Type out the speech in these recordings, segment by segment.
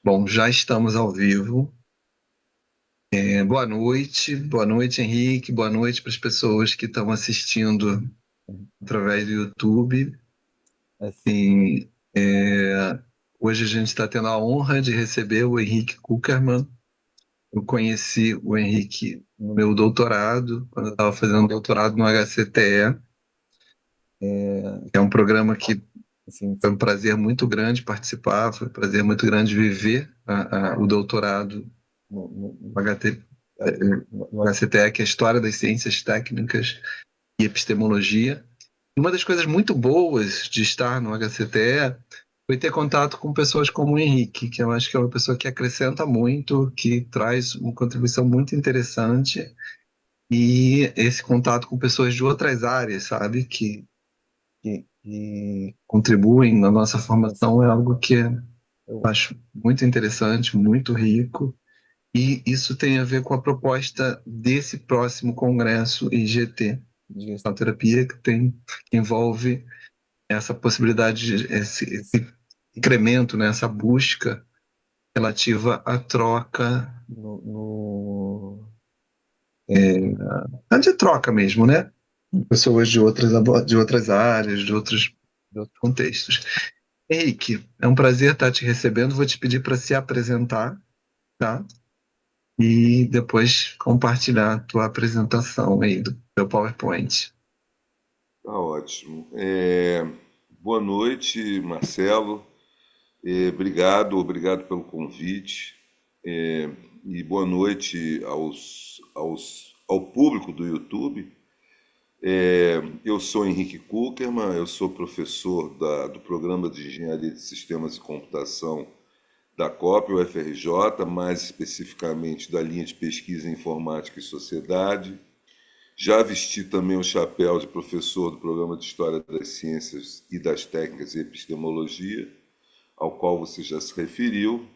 Bom, já estamos ao vivo. Boa noite, Henrique. Boa noite para as pessoas que estão assistindo através do YouTube. Assim, E, hoje a gente está tendo a honra de receber o Henrique Kuckerman. Eu conheci o Henrique no meu doutorado, quando eu estava fazendo doutorado no HCTE, é, que é um programa que assim, foi um prazer muito grande participar, foi um prazer muito grande viver o doutorado no, no, no HT, no, HCTE, que é a História das Ciências Técnicas e Epistemologia. Uma das coisas muito boas de estar no HCTE foi ter contato com pessoas como o Henrique, que eu acho que é uma pessoa que acrescenta muito, que traz uma contribuição muito interessante, e esse contato com pessoas de outras áreas, sabe, que contribuem na nossa formação é algo que eu eu, acho muito interessante, muito rico, e isso tem a ver com a proposta desse próximo congresso IGT, de, terapia, que envolve essa possibilidade, esse incremento, né, essa busca relativa à troca, no, no, a de troca mesmo, né? Pessoas de outras áreas, de outros contextos. Henrique, é um prazer estar te recebendo. Vou te pedir para se apresentar, tá? E depois compartilhar a tua apresentação aí do teu PowerPoint. Tá ótimo. Boa noite, Marcelo. Obrigado pelo convite. E boa noite ao público do YouTube. Eu sou Henrique Kuckerman, eu sou professor do Programa de Engenharia de Sistemas e Computação da COP, UFRJ, mais especificamente da linha de pesquisa em Informática e Sociedade. Já vesti também o chapéu de professor do Programa de História das Ciências e das Técnicas e Epistemologia, ao qual você já se referiu.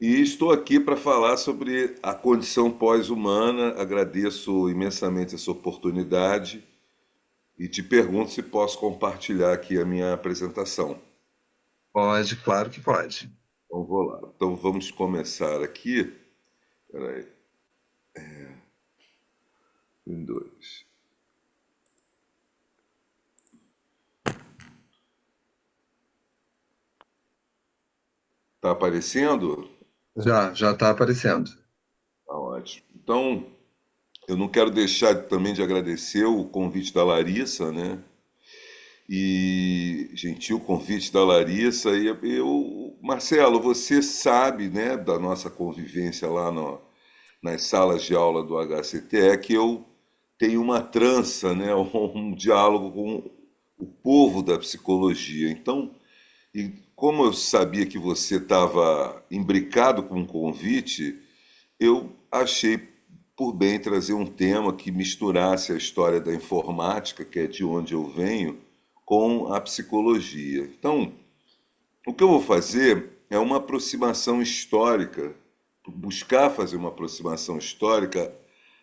E estou aqui para falar sobre a condição pós-humana. Agradeço imensamente essa oportunidade e te pergunto se posso compartilhar aqui a minha apresentação. Pode, claro que pode. Então vou lá. Então vamos começar aqui. Espera aí. Um, dois. Está aparecendo? Já está aparecendo. Tá ótimo. Então, eu não quero deixar também de agradecer o convite da Larissa, né? E gentil convite da Larissa. Marcelo, você sabe, né, da nossa convivência lá nas salas de aula do HCTE, que eu tenho uma trança, né, um diálogo com o povo da psicologia. Então, e como eu sabia que você estava imbricado com o convite, eu achei por bem trazer um tema que misturasse a história da informática, que é de onde eu venho, com a psicologia. Então, o que eu vou fazer é uma aproximação histórica, buscar fazer uma aproximação histórica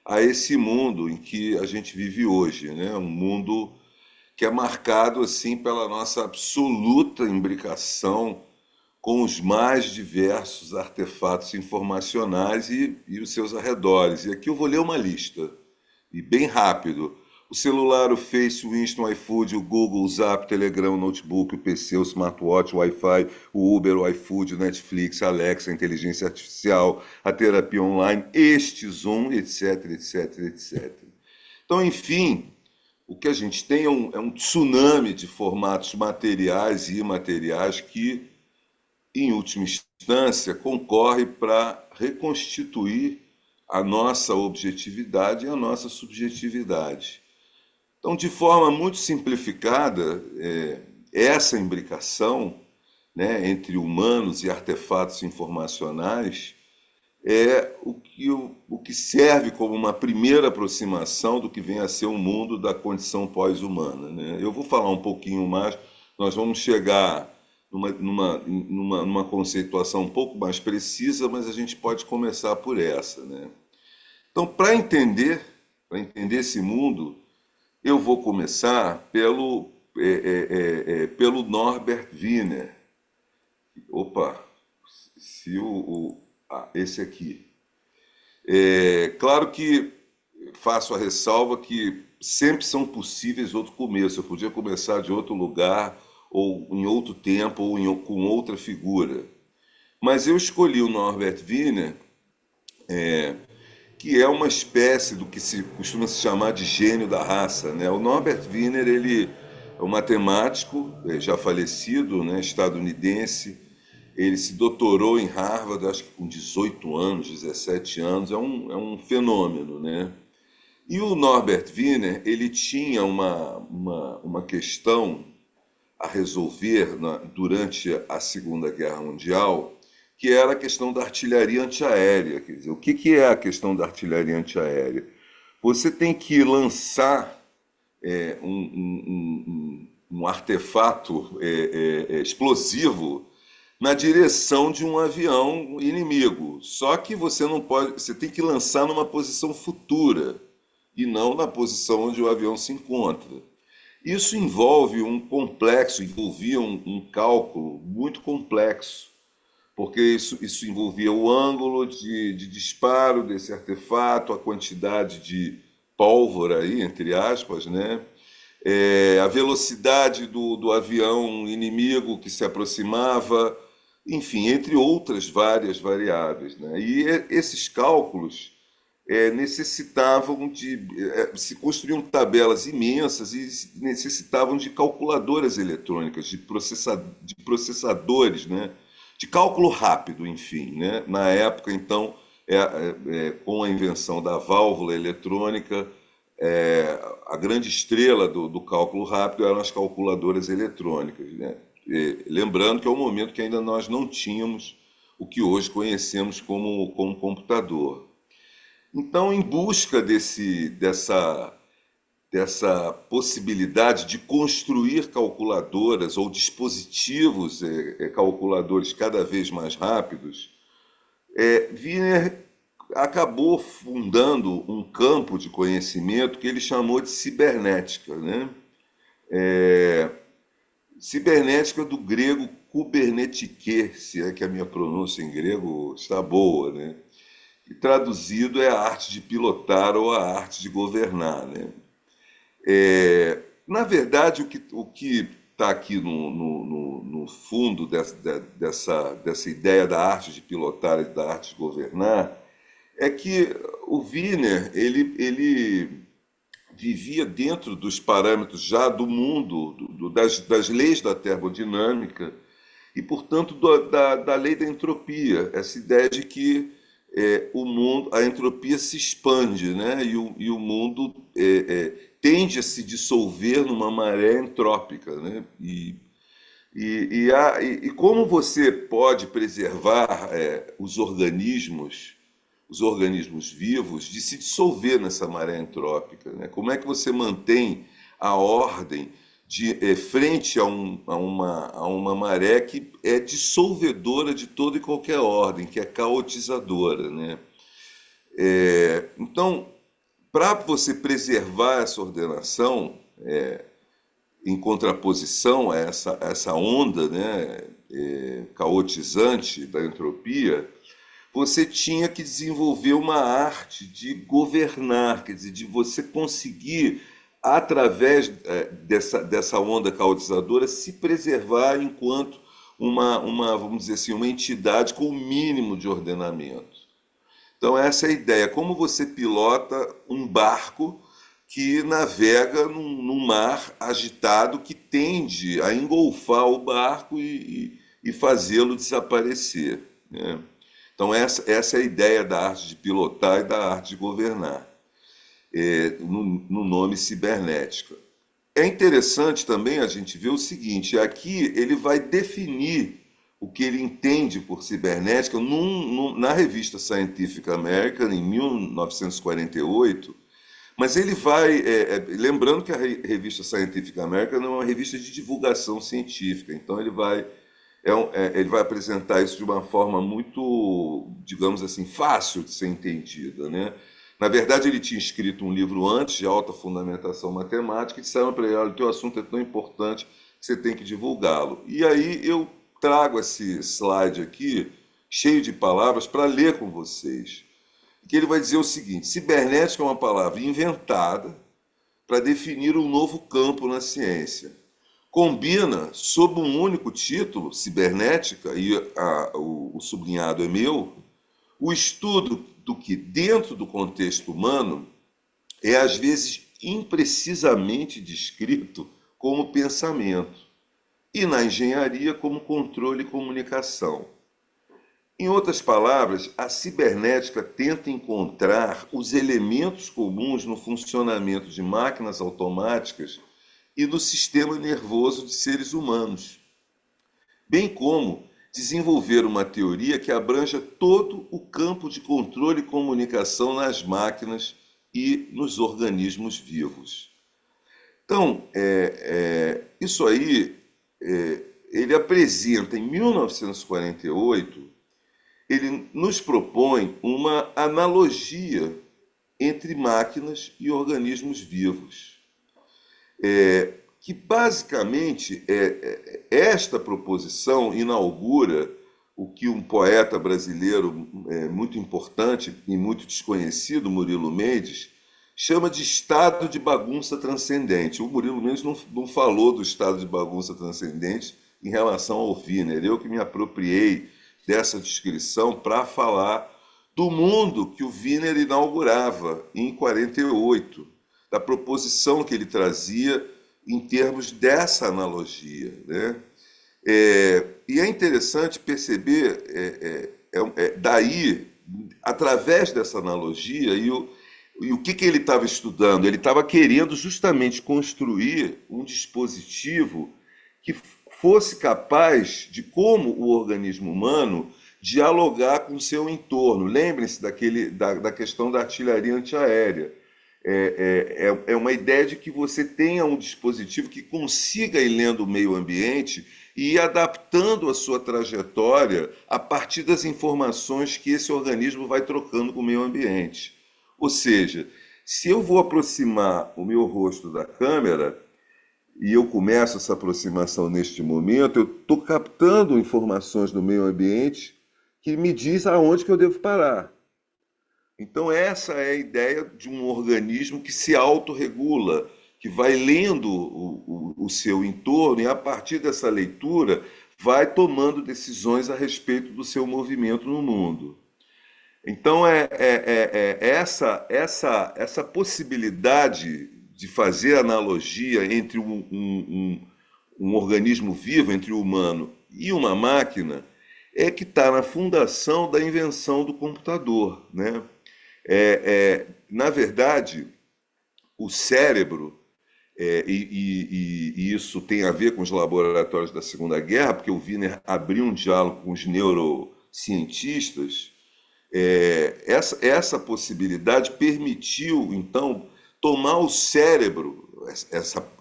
a esse mundo em que a gente vive hoje, né? Um mundo que é marcado assim pela nossa absoluta imbricação com os mais diversos artefatos informacionais e os seus arredores. E aqui eu vou ler uma lista, e bem rápido. O celular, o Face, o Insta, o iFood, o Google, o Zap, o Telegram, o notebook, o PC, o smartwatch, o Wi-Fi, o Uber, o iFood, o Netflix, a Alexa, a inteligência artificial, a terapia online, este Zoom, etc, etc, etc. Então, enfim, o que a gente tem é um tsunami de formatos materiais e imateriais que em última instância, concorre para reconstituir a nossa objetividade e a nossa subjetividade. Então, de forma muito simplificada, essa imbricação, né, entre humanos e artefatos informacionais é o que serve como uma primeira aproximação do que vem a ser o mundo da condição pós-humana. Né? Eu vou falar um pouquinho mais, nós vamos chegar numa conceituação um pouco mais precisa, mas a gente pode começar por essa. Né? Então, para entender esse mundo, eu vou começar pelo Norbert Wiener. Opa, esse aqui. Claro que faço a ressalva que sempre são possíveis outros começos. Eu podia começar de outro lugar, ou em outro tempo, ou com outra figura. Mas eu escolhi o Norbert Wiener, que é uma espécie do que se costuma se chamar de gênio da raça, né? O Norbert Wiener, ele é um matemático já falecido, né, estadunidense. Ele se doutorou em Harvard, acho que com 18 anos, 17 anos. É um fenômeno, né? E o Norbert Wiener, ele tinha uma questão a resolver durante a Segunda Guerra Mundial, que era a questão da artilharia antiaérea. Quer dizer, o que é a questão da artilharia antiaérea? Você tem que lançar um artefato explosivo na direção de um avião inimigo. Só que você não pode, você tem que lançar numa posição futura e não na posição onde o avião se encontra. Isso envolvia um cálculo muito complexo, porque isso envolvia o ângulo de disparo desse artefato, a quantidade de pólvora, aí, entre aspas, né? A velocidade do avião inimigo que se aproximava, enfim, entre outras várias variáveis, né? E esses cálculos necessitavam se construíam tabelas imensas e necessitavam de calculadoras eletrônicas, de processadores, né? De cálculo rápido, enfim, né? Na época, então, com a invenção da válvula eletrônica, a grande estrela do cálculo rápido eram as calculadoras eletrônicas, né? Lembrando que é um momento que ainda nós não tínhamos o que hoje conhecemos como computador. Então, em busca dessa possibilidade de construir calculadoras ou dispositivos calculadores cada vez mais rápidos, Wiener acabou fundando um campo de conhecimento que ele chamou de cibernética, né? Cibernética do grego kubernetike, se é que a minha pronúncia em grego está boa, né? E traduzido é a arte de pilotar ou a arte de governar, né? Na verdade, o que está aqui no fundo dessa ideia da arte de pilotar e da arte de governar é que o Wiener ele vivia dentro dos parâmetros já do mundo, das leis da termodinâmica e, portanto, da lei da entropia, essa ideia de que o mundo, a entropia se expande, né? E o mundo tende a se dissolver numa maré entrópica, né? E como você pode preservar os organismos vivos de se dissolver nessa maré entrópica, né? Como é que você mantém a ordem frente a uma maré que é dissolvedora de toda e qualquer ordem, que é caotizadora, né? Então, para você preservar essa ordenação, em contraposição a essa onda, né, caotizante da entropia, você tinha que desenvolver uma arte de governar, quer dizer, de você conseguir, através dessa onda caotizadora, se preservar enquanto vamos dizer assim, uma entidade com o mínimo de ordenamento. Então, essa é a ideia. Como você pilota um barco que navega num mar agitado que tende a engolfar o barco e fazê-lo desaparecer, né? Então, essa é a ideia da arte de pilotar e da arte de governar, no nome cibernética. É interessante também a gente ver o seguinte: aqui ele vai definir o que ele entende por cibernética na revista Scientific American, em 1948, mas ele vai. Lembrando que a revista Scientific American é uma revista de divulgação científica, então ele vai apresentar isso de uma forma muito, digamos assim, fácil de ser entendida, né? Na verdade, ele tinha escrito um livro antes, de alta fundamentação matemática, e disseram para ele: olha, o teu assunto é tão importante que você tem que divulgá-lo. E aí eu trago esse slide aqui cheio de palavras, para ler com vocês. Que ele vai dizer o seguinte: cibernética é uma palavra inventada para definir um novo campo na ciência. Combina, sob um único título, cibernética, e o sublinhado é meu, o estudo do que, dentro do contexto humano, é às vezes imprecisamente descrito como pensamento, e na engenharia como controle e comunicação. Em outras palavras, a cibernética tenta encontrar os elementos comuns no funcionamento de máquinas automáticas e do sistema nervoso de seres humanos, bem como desenvolver uma teoria que abranja todo o campo de controle e comunicação nas máquinas e nos organismos vivos. Então, isso aí, ele apresenta, em 1948, ele nos propõe uma analogia entre máquinas e organismos vivos. Que basicamente esta proposição inaugura o que um poeta brasileiro muito importante e muito desconhecido, Murilo Mendes, chama de estado de bagunça transcendente. O Murilo Mendes não falou do estado de bagunça transcendente em relação ao Wiener. Eu que me apropriei dessa descrição para falar do mundo que o Wiener inaugurava em 48, da proposição que ele trazia em termos dessa analogia, né? E é interessante perceber, daí, através dessa analogia, e o que ele estava estudando? Ele estava querendo justamente construir um dispositivo que fosse capaz de, como o organismo humano, dialogar com o seu entorno. Lembrem-se da questão da artilharia antiaérea. É uma ideia de que você tenha um dispositivo que consiga ir lendo o meio ambiente e ir adaptando a sua trajetória a partir das informações que esse organismo vai trocando com o meio ambiente. Ou seja, se eu vou aproximar o meu rosto da câmera, e eu começo essa aproximação neste momento, eu estou captando informações do meio ambiente que me diz aonde que eu devo parar. Então essa é a ideia de um organismo que se autorregula, que vai lendo o seu entorno e a partir dessa leitura vai tomando decisões a respeito do seu movimento no mundo. Então essa possibilidade de fazer analogia entre um organismo vivo, entre o humano e uma máquina, é que está na fundação da invenção do computador, né? Na verdade, o cérebro, e isso tem a ver com os laboratórios da Segunda Guerra, porque o Wiener abriu um diálogo com os neurocientistas, essa possibilidade permitiu, então, tomar o cérebro,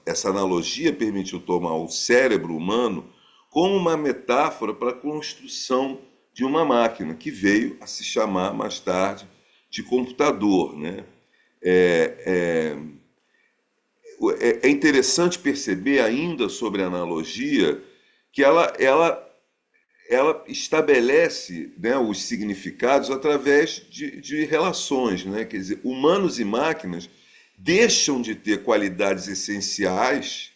essa analogia permitiu tomar o cérebro humano como uma metáfora para a construção de uma máquina, que veio a se chamar mais tarde de computador, né? É interessante perceber ainda sobre a analogia que ela estabelece, né, os significados através de relações, né? Quer dizer, humanos e máquinas deixam de ter qualidades essenciais,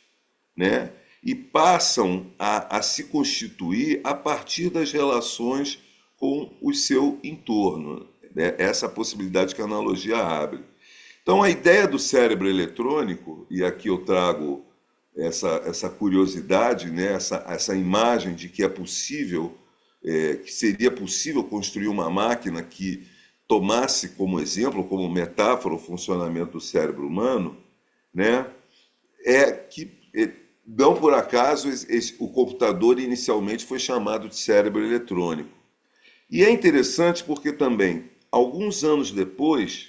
né, e passam a se constituir a partir das relações com o seu entorno, né? Essa possibilidade que a analogia abre. Então, a ideia do cérebro eletrônico, e aqui eu trago essa curiosidade, né, essa imagem de que é possível, que seria possível construir uma máquina que tomasse como exemplo, como metáfora, o funcionamento do cérebro humano, né, não por acaso o computador inicialmente foi chamado de cérebro eletrônico. E é interessante porque também, alguns anos depois,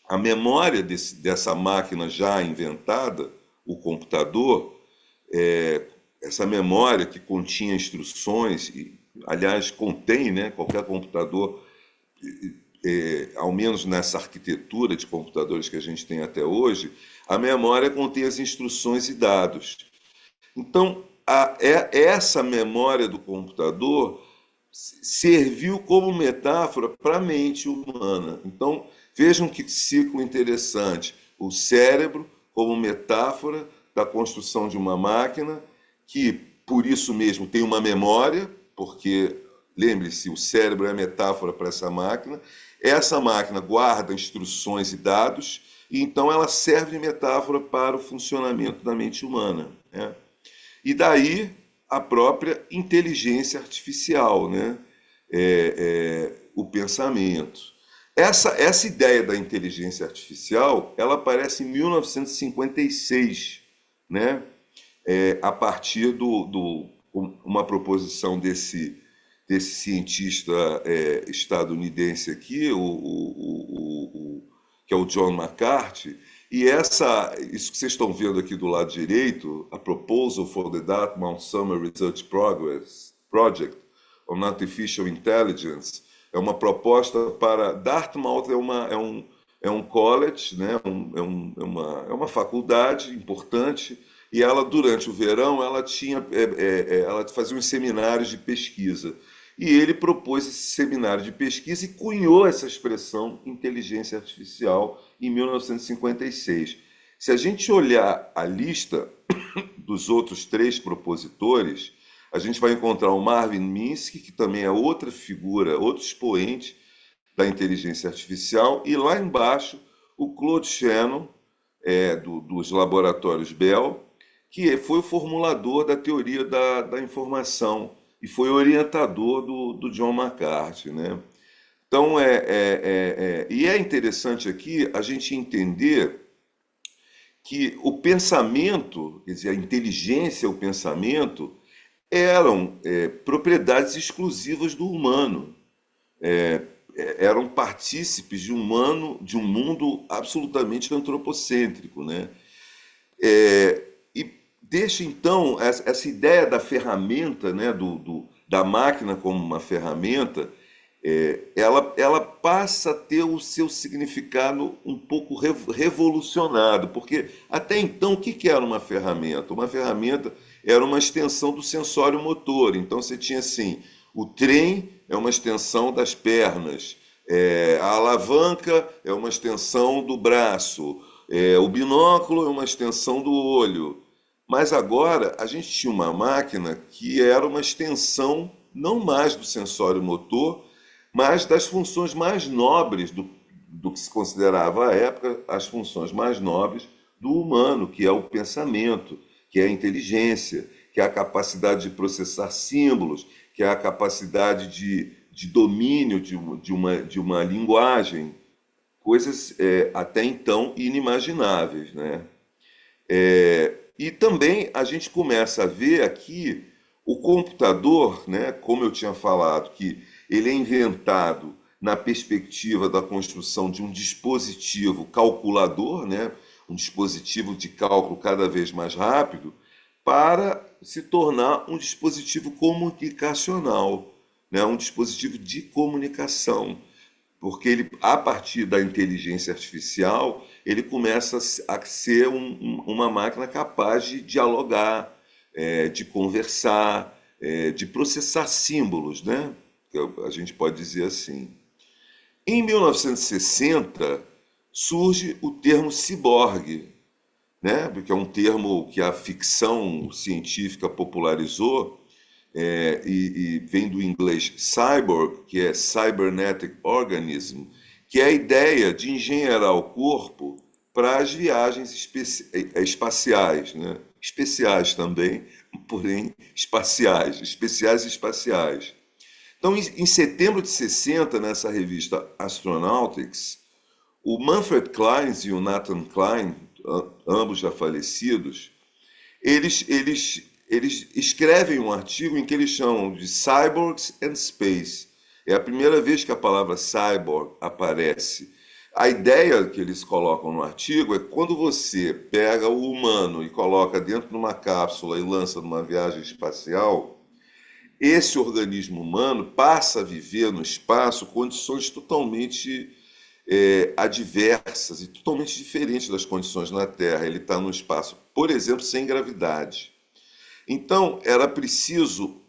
a memória dessa máquina já inventada, o computador, essa memória que continha instruções, aliás, contém, né, qualquer computador, ao menos nessa arquitetura de computadores que a gente tem até hoje, a memória contém as instruções e dados. Então, essa memória do computador serviu como metáfora para a mente humana. Então, vejam que ciclo interessante. O cérebro como metáfora da construção de uma máquina que, por isso mesmo, tem uma memória, porque, lembre-se, o cérebro é a metáfora para essa máquina. Essa máquina guarda instruções e dados, e então ela serve de metáfora para o funcionamento da mente humana, né? E daí a própria inteligência artificial, né? O pensamento. Essa ideia da inteligência artificial, ela aparece em 1956, né? A partir uma proposição desse cientista estadunidense aqui, que é o John McCarthy, e isso que vocês estão vendo aqui do lado direito, a Proposal for the Dartmouth Summer Research Project on Artificial Intelligence, é uma proposta para... Dartmouth é um college, né? É uma faculdade importante, e ela, durante o verão, ela fazia uns seminários de pesquisa. E ele propôs esse seminário de pesquisa e cunhou essa expressão inteligência artificial em 1956. Se a gente olhar a lista dos outros 3 propositores, a gente vai encontrar o Marvin Minsky, que também é outra figura, outro expoente da inteligência artificial, e lá embaixo o Claude Shannon, dos laboratórios Bell, que foi o formulador da teoria da informação e foi orientador do John McCarthy, né? Então, e é interessante aqui a gente entender que o pensamento, quer dizer, a inteligência, o pensamento, eram propriedades exclusivas do humano, eram partícipes de um mundo absolutamente antropocêntrico, né? E deixa então essa ideia da ferramenta, né, da máquina como uma ferramenta, ela passa a ter o seu significado um pouco revolucionado, porque até então o que era uma ferramenta? Uma ferramenta era uma extensão do sensório motor. Então você tinha assim, o trem é uma extensão das pernas, a alavanca é uma extensão do braço, o binóculo é uma extensão do olho. Mas agora a gente tinha uma máquina que era uma extensão não mais do sensório motor, mas das funções mais nobres do que se considerava à época as funções mais nobres do humano, que é o pensamento, que é a inteligência, que é a capacidade de processar símbolos, que é a capacidade de domínio de uma linguagem, coisas até então inimagináveis, né? E também a gente começa a ver aqui o computador, né, como eu tinha falado, que ele é inventado na perspectiva da construção de um dispositivo calculador, né, um dispositivo de cálculo cada vez mais rápido, para se tornar um dispositivo comunicacional, né, um dispositivo de comunicação. Porque ele, a partir da inteligência artificial, ele começa a ser uma máquina capaz de dialogar, de conversar, de processar símbolos, né? A gente pode dizer assim. Em 1960, surge o termo ciborgue, né? Porque é um termo que a ficção científica popularizou, e vem do inglês cyborg, que é cybernetic organism, que é a ideia de engenheirar o corpo para as viagens espaciais, né? Especiais também, porém espaciais, especiais e espaciais. Então, em setembro de 60, nessa revista Astronautics, o Manfred Clynes e o Nathan Kline, ambos já falecidos, eles escrevem um artigo em que eles chamam de Cyborgs and Space. É a primeira vez que a palavra cyborg aparece. A ideia que eles colocam no artigo é que quando você pega o humano e coloca dentro de uma cápsula e lança numa viagem espacial, esse organismo humano passa a viver no espaço condições totalmente adversas e totalmente diferentes das condições na Terra. Ele está no espaço, por exemplo, sem gravidade. Então, era preciso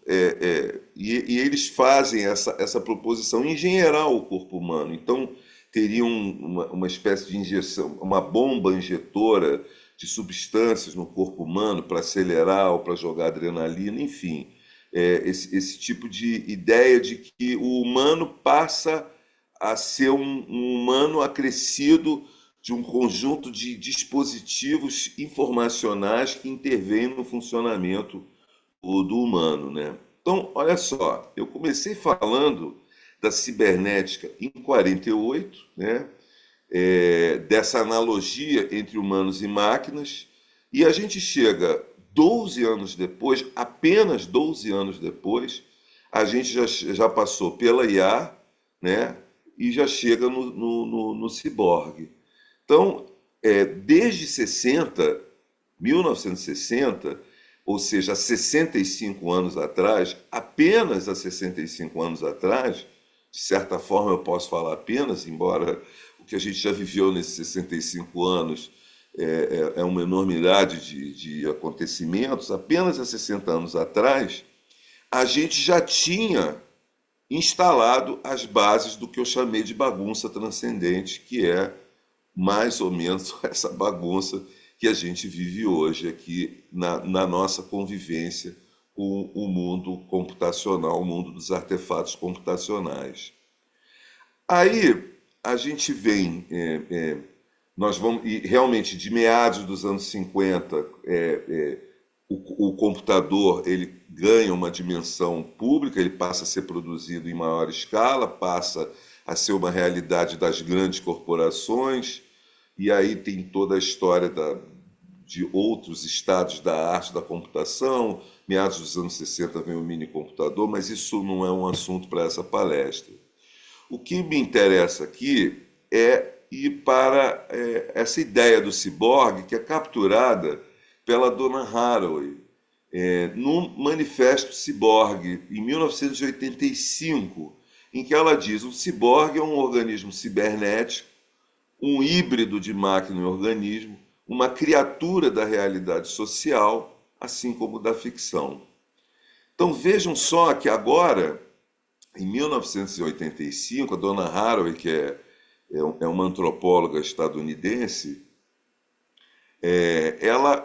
e eles fazem essa proposição em geral o corpo humano. Então, teriam uma espécie de injeção, uma bomba injetora de substâncias no corpo humano para acelerar ou para jogar adrenalina, enfim. Esse tipo de ideia de que o humano passa a ser um humano acrescido de um conjunto de dispositivos informacionais que intervêm no funcionamento do humano, né? Então, olha só, eu comecei falando da cibernética em 48, né? Dessa analogia entre humanos e máquinas, e a gente chega 12 anos depois, apenas 12 anos depois, a gente já passou pela IA, né? E já chega no ciborgue. Então, desde 1960, ou seja, há 65 anos atrás, apenas há 65 anos atrás, de certa forma eu posso falar apenas, embora o que a gente já viveu nesses 65 anos é uma enormidade de acontecimentos, apenas há 60 anos atrás, a gente já tinha instalado as bases do que eu chamei de bagunça transcendente, que é mais ou menos essa bagunça que a gente vive hoje aqui na nossa convivência com o mundo computacional, o mundo dos artefatos computacionais. Aí a gente vem, nós vamos, e realmente de meados dos anos 50, o computador ele ganha uma dimensão pública, ele passa a ser produzido em maior escala, passa a ser uma realidade das grandes corporações, e aí tem toda a história de outros estados da arte da computação. Meados dos anos 60 vem o minicomputador, mas isso não é um assunto para essa palestra. O que me interessa aqui é ir para essa ideia do ciborgue, que é capturada pela Donna Haraway no Manifesto Ciborgue, em 1985, em que ela diz: o ciborgue é um organismo cibernético, um híbrido de máquina e organismo, uma criatura da realidade social, assim como da ficção. Então vejam só que agora, em 1985, a Donna Haraway, que é uma antropóloga estadunidense, ela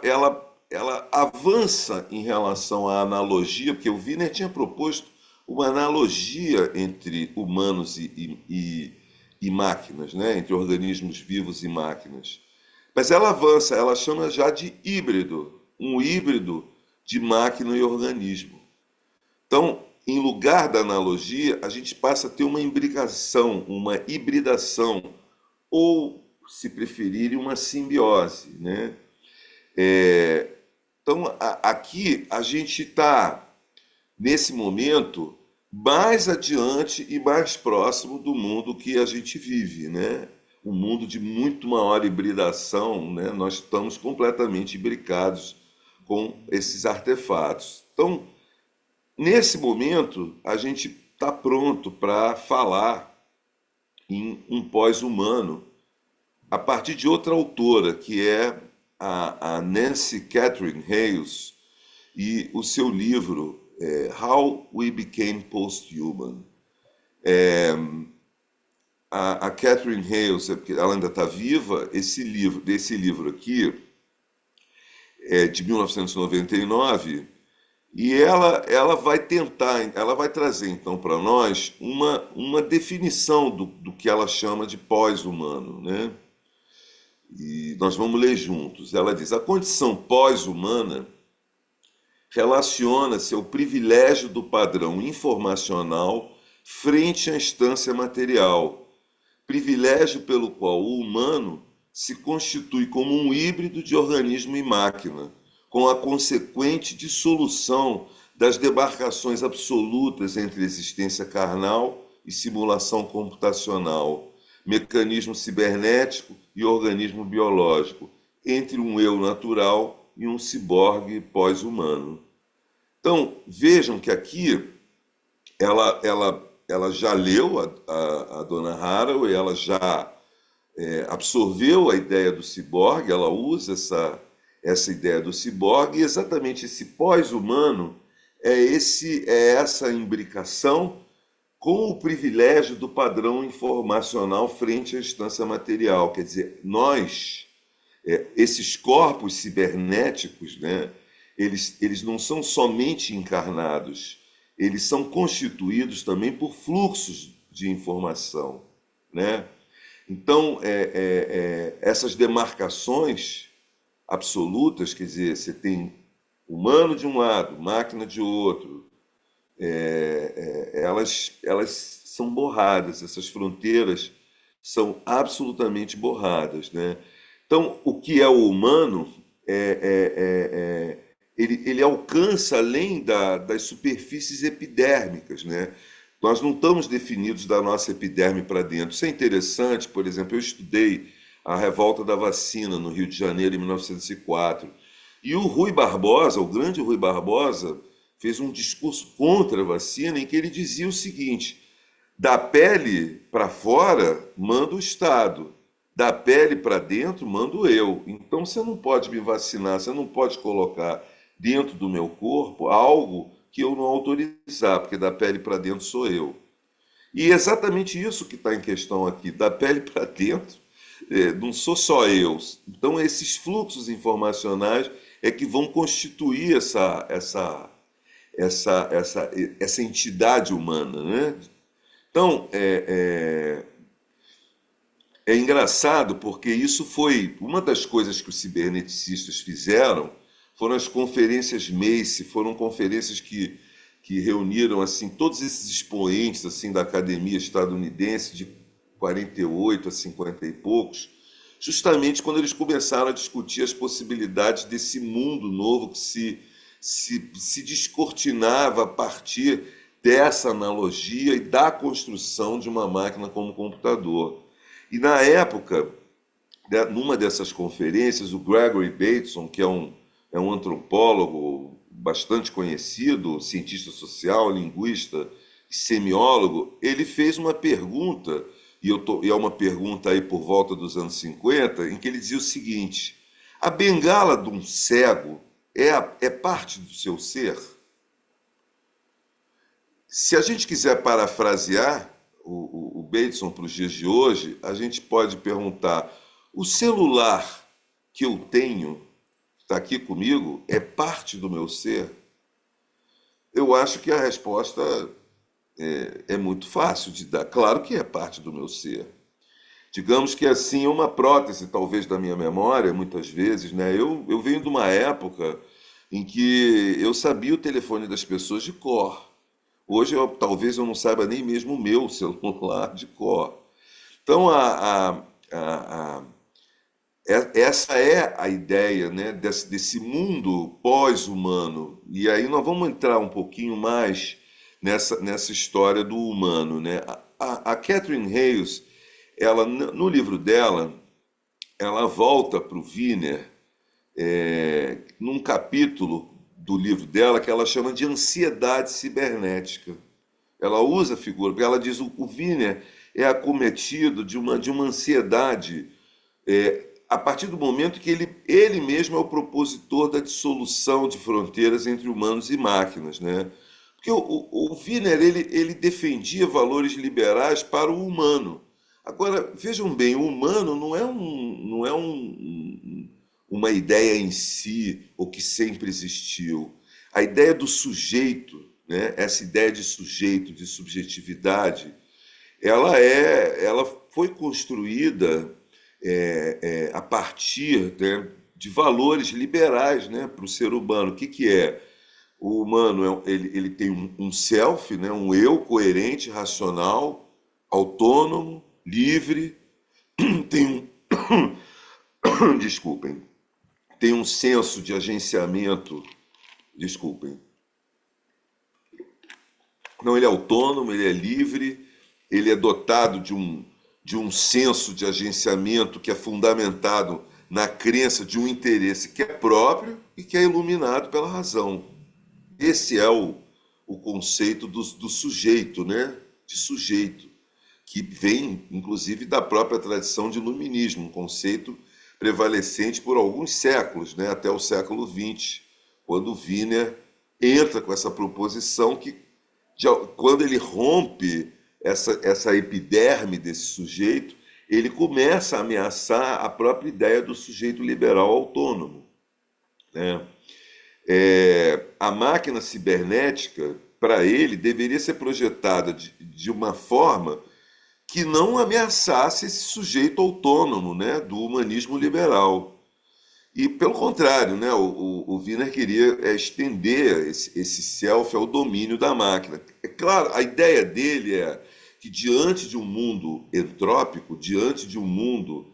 avança em relação à analogia, porque o Wiener tinha proposto uma analogia entre humanos e máquinas, né? Entre organismos vivos e máquinas. Mas ela avança, ela chama já de híbrido, um híbrido de máquina e organismo. Então, em lugar da analogia, a gente passa a ter uma imbricação, uma hibridação, ou, se preferirem, uma simbiose, né? Então, aqui a gente está, nesse momento, mais adiante e mais próximo do mundo que a gente vive, né? Um mundo de muito maior hibridação, né? Nós estamos completamente imbricados com esses artefatos. Então, nesse momento, a gente está pronto para falar em um pós-humano a partir de outra autora, que é a Nancy Catherine Hayes, e o seu livro How We Became Post-Human. A Catherine Hayes, ela ainda está viva, desse livro aqui, é de 1999, e ela vai tentar, ela vai trazer então para nós uma definição do que ela chama de pós-humano, né? E nós vamos ler juntos. Ela diz: a condição pós-humana relaciona-se ao privilégio do padrão informacional frente à instância material, privilégio pelo qual o humano se constitui como um híbrido de organismo e máquina, com a consequente dissolução das demarcações absolutas entre existência carnal e simulação computacional, mecanismo cibernético e organismo biológico, entre um eu natural e um ciborgue pós-humano. Então, vejam que aqui ela já leu a Donna Haraway, ela já absorveu a ideia do ciborgue, ela usa essa ideia do ciborgue, e exatamente esse pós-humano é essa imbricação com o privilégio do padrão informacional frente à instância material. Quer dizer, nós, esses corpos cibernéticos, né, eles não são somente encarnados, eles são constituídos também por fluxos de informação, né? Então, essas demarcações absolutas, quer dizer, você tem humano de um lado, máquina de outro, elas são borradas, essas fronteiras são absolutamente borradas, né? Então, o que é o humano, ele alcança além das superfícies epidérmicas, né? Nós não estamos definidos da nossa epiderme para dentro. Isso é interessante, por exemplo, eu estudei a revolta da vacina no Rio de Janeiro em 1904. E o Rui Barbosa, o grande Rui Barbosa, fez um discurso contra a vacina em que ele dizia o seguinte: da pele para fora manda o Estado, da pele para dentro mando eu. Então você não pode me vacinar, você não pode colocar dentro do meu corpo algo que eu não autorizar, porque da pele para dentro sou eu. E é exatamente isso que está em questão aqui, da pele para dentro, não sou só eu. Então esses fluxos informacionais é que vão constituir essa entidade humana, né? Então, é engraçado porque isso foi uma das coisas que os ciberneticistas fizeram, foram as conferências Mace, foram conferências que reuniram assim todos esses expoentes assim da academia estadunidense de 48 a 50 e poucos, justamente quando eles começaram a discutir as possibilidades desse mundo novo que se descortinava a partir dessa analogia e da construção de uma máquina como computador. E na época, numa dessas conferências, o Gregory Bateson, que é um antropólogo bastante conhecido, cientista social, linguista e semiólogo, ele fez uma pergunta, e é uma pergunta aí por volta dos anos 50, em que ele dizia o seguinte: a bengala de um cego é parte do seu ser? Se a gente quiser parafrasear o Bateson para os dias de hoje, a gente pode perguntar: o celular que eu tenho, está aqui comigo, é parte do meu ser? Eu acho que a resposta é muito fácil de dar. Claro que é parte do meu ser. Digamos que assim é uma prótese, talvez, da minha memória, muitas vezes, né? Eu venho de uma época em que eu sabia o telefone das pessoas de cor. Hoje, talvez eu não saiba nem mesmo o meu celular de cor. Então, essa é a ideia, né, desse mundo pós-humano. E aí nós vamos entrar um pouquinho mais nessa história do humano, né? A Catherine Hayes, ela, no livro dela, ela volta para o Wiener, num capítulo do livro dela que ela chama de ansiedade cibernética. Ela usa a figura, porque ela diz que o Wiener é acometido de uma ansiedade a partir do momento que ele mesmo é o propositor da dissolução de fronteiras entre humanos e máquinas, né? Porque o Wiener, ele defendia valores liberais para o humano. Agora, vejam bem, o humano não é uma ideia em si, ou que sempre existiu. A ideia do sujeito, né? Essa ideia de sujeito, de subjetividade, ela foi construída a partir, né, de valores liberais, né, para o ser humano. O que é? O humano ele tem um self, né, um eu coerente, racional, autônomo, livre, tem desculpem, tem um senso de agenciamento, desculpem. Não, ele é autônomo, ele é livre, ele é dotado de um senso de agenciamento que é fundamentado na crença de um interesse que é próprio e que é iluminado pela razão. Esse é o conceito do sujeito, né? De sujeito, que vem, inclusive, da própria tradição de iluminismo, um conceito prevalecente por alguns séculos, né? Até o século XX, quando Wiener entra com essa proposição que, quando ele rompe essa epiderme desse sujeito, ele começa a ameaçar a própria ideia do sujeito liberal autônomo, né? A máquina cibernética, para ele, deveria ser projetada de uma forma que não ameaçasse esse sujeito autônomo, né, do humanismo liberal. E, pelo contrário, né, o Wiener queria estender esse self ao domínio da máquina. É claro, a ideia dele é que, diante de um mundo entrópico, diante de um mundo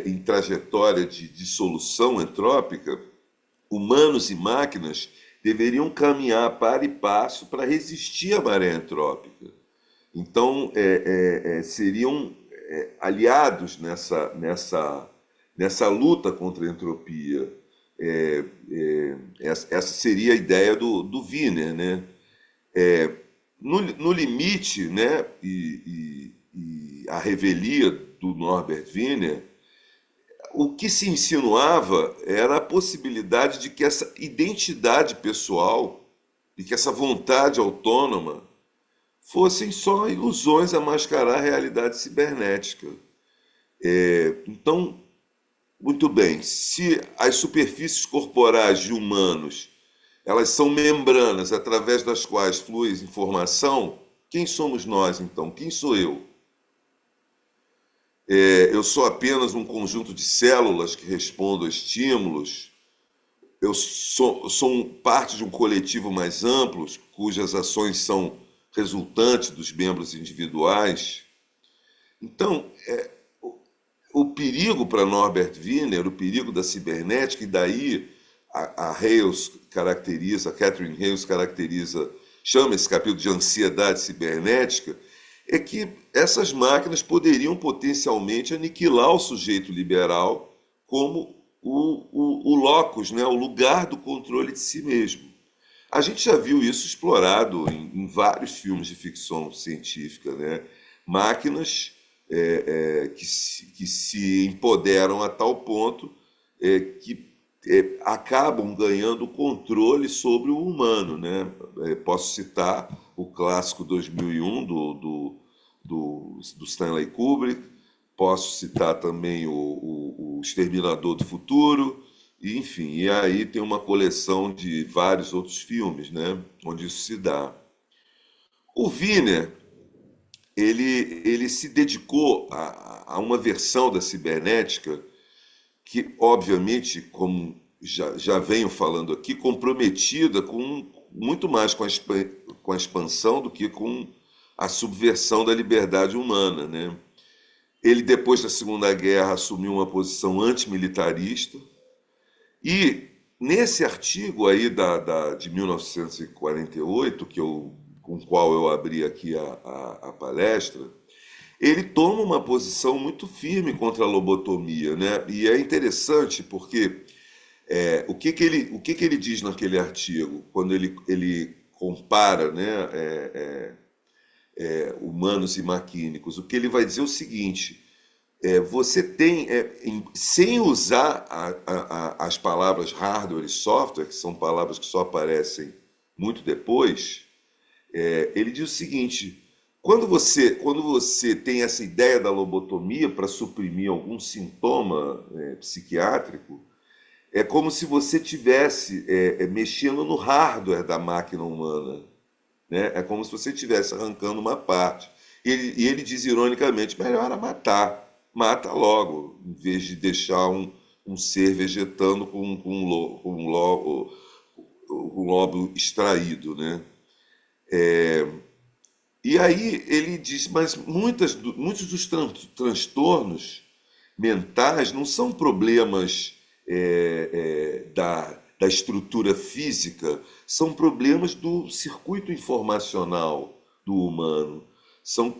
em trajetória de dissolução entrópica, humanos e máquinas deveriam caminhar par e passo para resistir à maré entrópica. Então, seriam aliados nessa luta contra a entropia. Essa seria a ideia do Wiener, né? No limite, né, e a revelia do Norbert Wiener, o que se insinuava era a possibilidade de que essa identidade pessoal e que essa vontade autônoma fossem só ilusões a mascarar a realidade cibernética. Então, muito bem, se as superfícies corporais de humanos elas são membranas através das quais flui informação, quem somos nós então? Quem sou eu? Eu sou apenas um conjunto de células que respondem a estímulos? Eu sou parte de um coletivo mais amplo, cujas ações são resultantes dos membros individuais? Então, o perigo para Norbert Wiener, o perigo da cibernética, e daí a Catherine Hayles caracteriza, chama esse capítulo de ansiedade cibernética, é que essas máquinas poderiam potencialmente aniquilar o sujeito liberal como o locus, né, o lugar do controle de si mesmo. A gente já viu isso explorado em vários filmes de ficção científica, né? Máquinas que se empoderam a tal ponto que acabam ganhando controle sobre o humano, né? Posso citar o clássico 2001 do Stanley Kubrick, posso citar também o Exterminador do Futuro, e, enfim, e aí tem uma coleção de vários outros filmes, né, onde isso se dá. O Wiener, ele se dedicou a uma versão da cibernética que, obviamente, como já venho falando aqui, comprometida muito mais com a expansão do que com a subversão da liberdade humana, né? Ele, depois da Segunda Guerra, assumiu uma posição antimilitarista e, nesse artigo aí de 1948, com o qual eu abri aqui a palestra, ele toma uma posição muito firme contra a lobotomia, né? E é interessante porque o que ele diz naquele artigo, quando ele compara, né, humanos e maquínicos, o que ele vai dizer é o seguinte: você tem, sem usar as palavras hardware e software, que são palavras que só aparecem muito depois, ele diz o seguinte: quando você tem essa ideia da lobotomia para suprimir algum sintoma psiquiátrico, é como se você estivesse mexendo no hardware da máquina humana, né? É como se você estivesse arrancando uma parte. E ele diz ironicamente: melhor é matar. Mata logo, em vez de deixar um ser vegetando com um lobo extraído, né? E aí ele diz: mas muitos dos transtornos mentais não são problemas da estrutura física, são problemas do circuito informacional do humano. São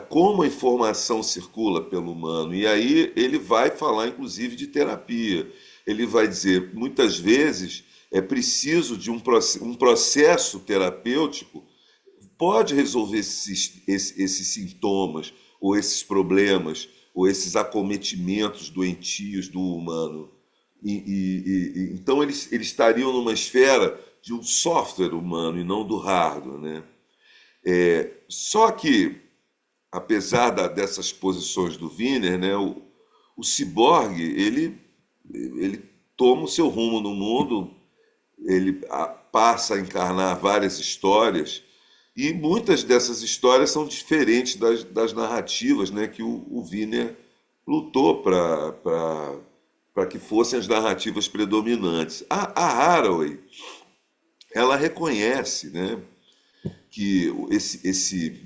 como a informação circula pelo humano. E aí ele vai falar, inclusive, de terapia. Ele vai dizer, muitas vezes, é preciso de um processo terapêutico pode resolver esses sintomas, ou esses problemas, ou esses acometimentos doentios do humano. Então eles estariam numa esfera de um software humano e não do hardware, né? Só que, apesar dessas posições do Wiener, né, o ciborgue ele toma o seu rumo no mundo, ele passa a encarnar várias histórias, e muitas dessas histórias são diferentes das narrativas, né, que o Wiener lutou para que fossem as narrativas predominantes. A Haraway, ela reconhece, né, que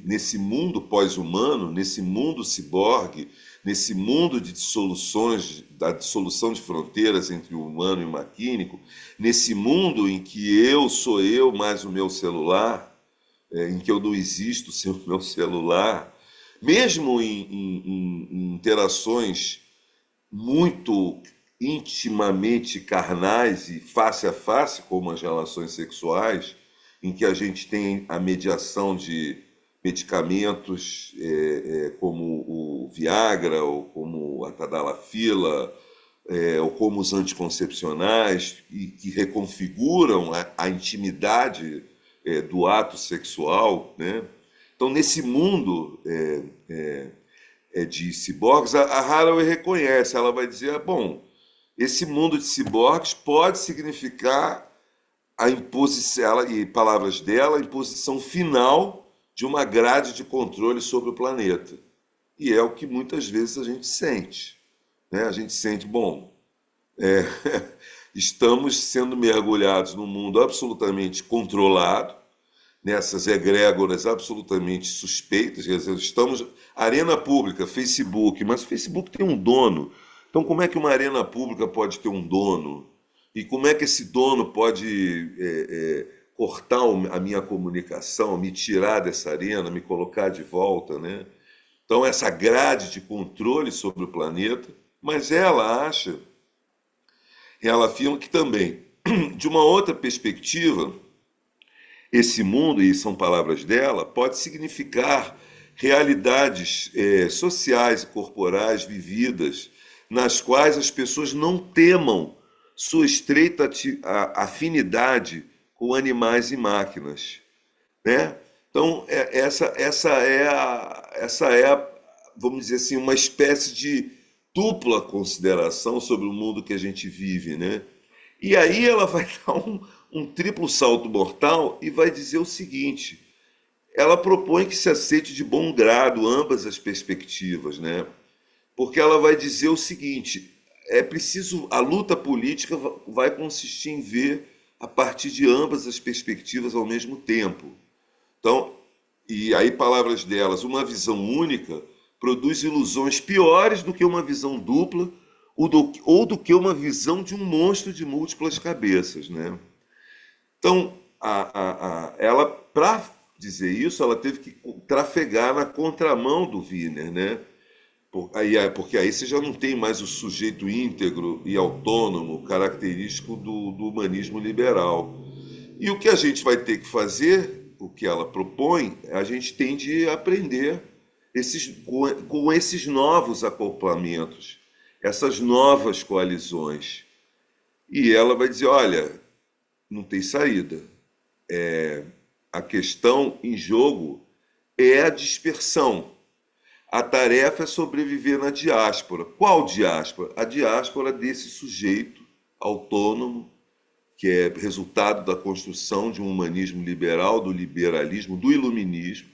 nesse mundo pós-humano, nesse mundo ciborgue, nesse mundo de dissoluções, da dissolução de fronteiras entre o humano e o maquínico, nesse mundo em que eu sou eu mais o meu celular, em que eu não existo sem o meu celular, mesmo em interações muito intimamente carnais e face a face, como as relações sexuais, em que a gente tem a mediação de medicamentos como o Viagra, ou como a Tadalafila, ou como os anticoncepcionais, e que reconfiguram a intimidade do ato sexual, né? Então, nesse mundo de ciborgues, a Haraway reconhece, ela vai dizer, bom, esse mundo de ciborgues pode significar a imposição, ela, e palavras dela, a imposição final de uma grade de controle sobre o planeta. E é o que muitas vezes a gente sente, né? A gente sente, bom, estamos sendo mergulhados num mundo absolutamente controlado, nessas egrégoras absolutamente suspeitas, quer dizer, estamos... Arena pública, Facebook, mas o Facebook tem um dono. Então, como é que uma arena pública pode ter um dono? E como é que esse dono pode cortar a minha comunicação, me tirar dessa arena, me colocar de volta, né? Então, essa grade de controle sobre o planeta, mas ela afirma que também, de uma outra perspectiva, esse mundo, e são palavras dela, pode significar realidades sociais e corporais vividas, nas quais as pessoas não temam sua estreita afinidade com animais e máquinas, né? Então, essa é, vamos dizer assim, uma espécie de dupla consideração sobre o mundo que a gente vive, né? E aí ela vai dar um triplo salto mortal e vai dizer o seguinte: ela propõe que se aceite de bom grado ambas as perspectivas, né? Porque ela vai dizer o seguinte: é preciso, a luta política vai consistir em ver a partir de ambas as perspectivas ao mesmo tempo. Então, e aí palavras delas, uma visão única produz ilusões piores do que uma visão dupla ou do que uma visão de um monstro de múltiplas cabeças, né? Então, ela, para dizer isso, ela teve que trafegar na contramão do Wiener, né? Porque aí você já não tem mais o sujeito íntegro e autônomo característico do humanismo liberal. E o que a gente vai ter que fazer, o que ela propõe, a gente tem de aprender com esses novos acoplamentos, essas novas coalizões. E ela vai dizer, olha, não tem saída. A questão em jogo é a dispersão. A tarefa é sobreviver na diáspora. Qual diáspora? A diáspora desse sujeito autônomo, que é resultado da construção de um humanismo liberal, do liberalismo, do iluminismo,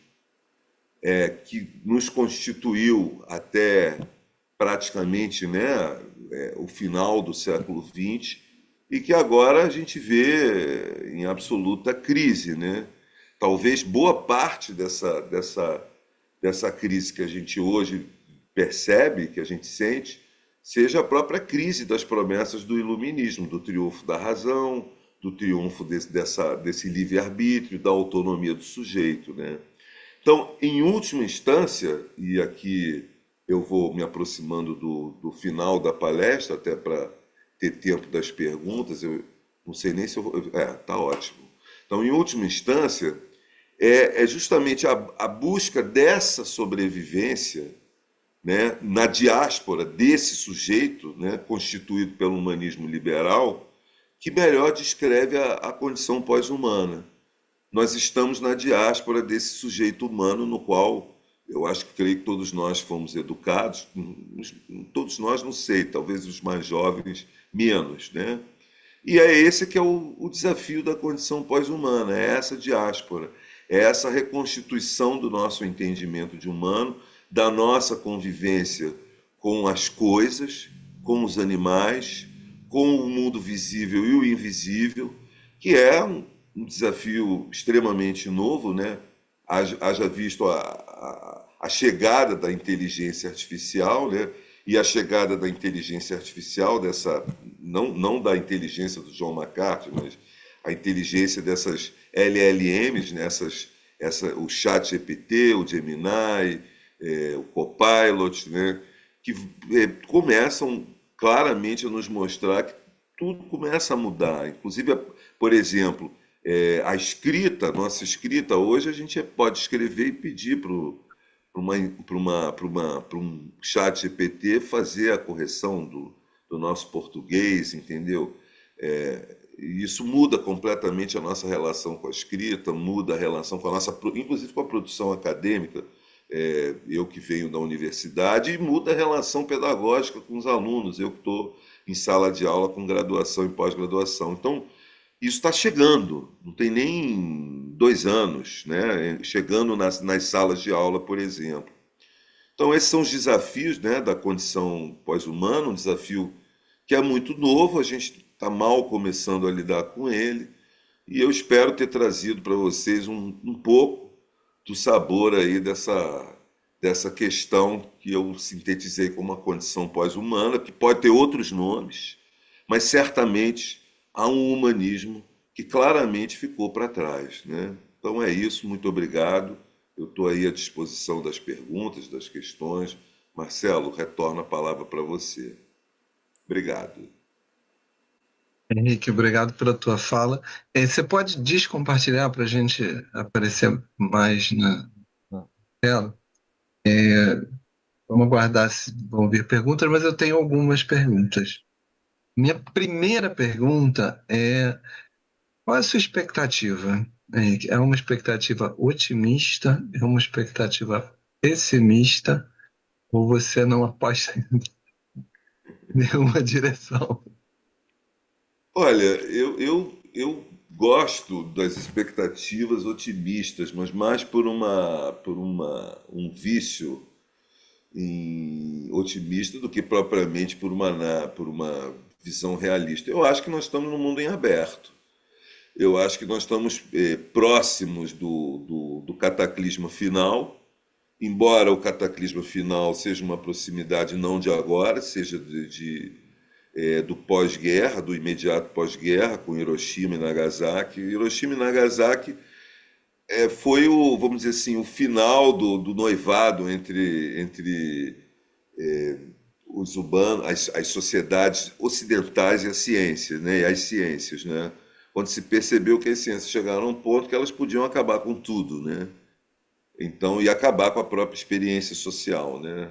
que nos constituiu até praticamente, né, o final do século XX, e que agora a gente vê em absoluta crise, né? Talvez boa parte dessa crise que a gente hoje percebe, que a gente sente, seja a própria crise das promessas do iluminismo, do triunfo da razão, do triunfo desse livre-arbítrio, da autonomia do sujeito, né? Então, em última instância, e aqui eu vou me aproximando do final da palestra, até para ter tempo das perguntas, eu não sei nem se eu vou... tá ótimo. Então, em última instância, é justamente a busca dessa sobrevivência, né, na diáspora desse sujeito, né, constituído pelo humanismo liberal, que melhor descreve a condição pós-humana. Nós estamos na diáspora desse sujeito humano no qual eu acho que creio que todos nós fomos educados, todos nós não sei, talvez os mais jovens menos, né? E é esse que é o desafio da condição pós-humana, é essa diáspora, é essa reconstituição do nosso entendimento de humano, da nossa convivência com as coisas, com os animais, com o mundo visível e o invisível, que é um desafio extremamente novo, né? Haja visto a chegada da inteligência artificial, né? E a chegada da inteligência artificial, não da inteligência do John McCarthy, mas a inteligência dessas LLMs, né? O ChatGPT, o Gemini, o Copilot, né? Que começam claramente a nos mostrar que tudo começa a mudar. Inclusive, por exemplo, a escrita, nossa escrita, hoje a gente pode escrever e pedir para um chat GPT fazer a correção do nosso português, entendeu? E isso muda completamente a nossa relação com a escrita, muda a relação com a nossa, inclusive com a produção acadêmica, eu que venho da universidade, e muda a relação pedagógica com os alunos, eu que estou em sala de aula com graduação e pós-graduação. Então, isso está chegando, não tem nem 2 anos, né? Chegando nas salas de aula, por exemplo. Então, esses são os desafios, né, da condição pós-humana, um desafio que é muito novo, a gente está mal começando a lidar com ele, e eu espero ter trazido para vocês um pouco do sabor aí dessa questão que eu sintetizei como uma condição pós-humana, que pode ter outros nomes, mas certamente há um humanismo que claramente ficou para trás, né? Então é isso, muito obrigado. Eu estou aí à disposição das perguntas, das questões. Marcelo, retorno a palavra para você. Obrigado. Henrique, obrigado pela tua fala. Você pode descompartilhar para a gente aparecer mais na Não. tela? Vamos aguardar se vão vir perguntas, mas eu tenho algumas perguntas. Minha primeira pergunta é: qual é a sua expectativa, Henrique? É uma expectativa otimista? É uma expectativa pessimista? Ou você não aposta em nenhuma direção? Olha, eu gosto das expectativas otimistas, mas mais por um vício otimista do que propriamente por uma visão realista. Eu acho que nós estamos num mundo em aberto. Eu acho que nós estamos próximos do cataclisma final, embora o cataclisma final seja uma proximidade não de agora, seja do pós-guerra, do imediato pós-guerra, com Hiroshima e Nagasaki. Hiroshima e Nagasaki foi vamos dizer assim, o final do noivado entre os humanos, as sociedades ocidentais e a ciência, né? E as ciências, né? Quando se percebeu que as ciências chegaram a um ponto que elas podiam acabar com tudo, né? Então, e acabar com a própria experiência social, né?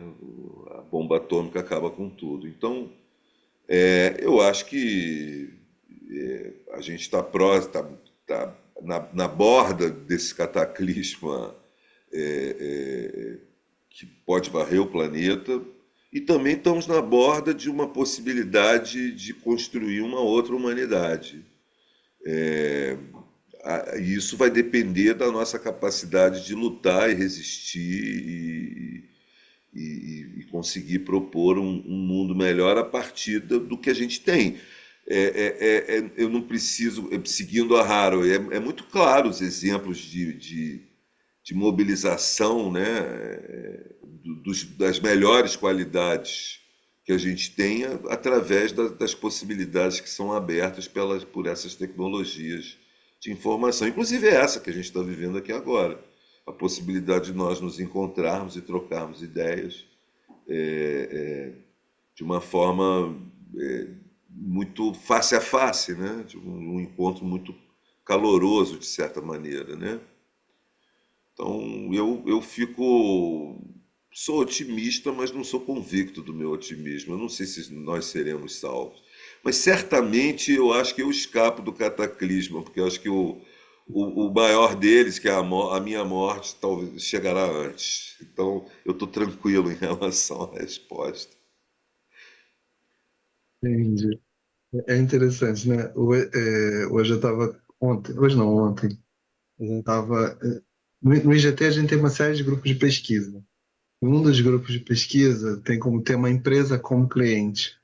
A bomba atômica acaba com tudo. Então, eu acho que a gente está próximo, tá na borda desse cataclisma que pode varrer o planeta, e também estamos na borda de uma possibilidade de construir uma outra humanidade. E isso vai depender da nossa capacidade de lutar e resistir e conseguir propor um mundo melhor a partir do que a gente tem. Eu não preciso, seguindo a Harold, muito claro os exemplos de mobilização, né, das melhores qualidades que a gente tem através das possibilidades que são abertas por essas tecnologias de informação. Inclusive essa que a gente está vivendo aqui agora. A possibilidade de nós nos encontrarmos e trocarmos ideias de uma forma muito face a face, né? De um encontro muito caloroso, de certa maneira, né? Então, eu sou otimista, mas não sou convicto do meu otimismo. Eu não sei se nós seremos salvos. Mas certamente eu acho que eu escapo do cataclisma, porque eu acho que o maior deles, que é a minha morte, talvez chegará antes. Então eu estou tranquilo em relação à resposta. Entendi. É interessante, né? Hoje eu estava, hoje não, ontem, estava, no IGT a gente tem uma série de grupos de pesquisa. Um dos grupos de pesquisa tem como tema a empresa como cliente.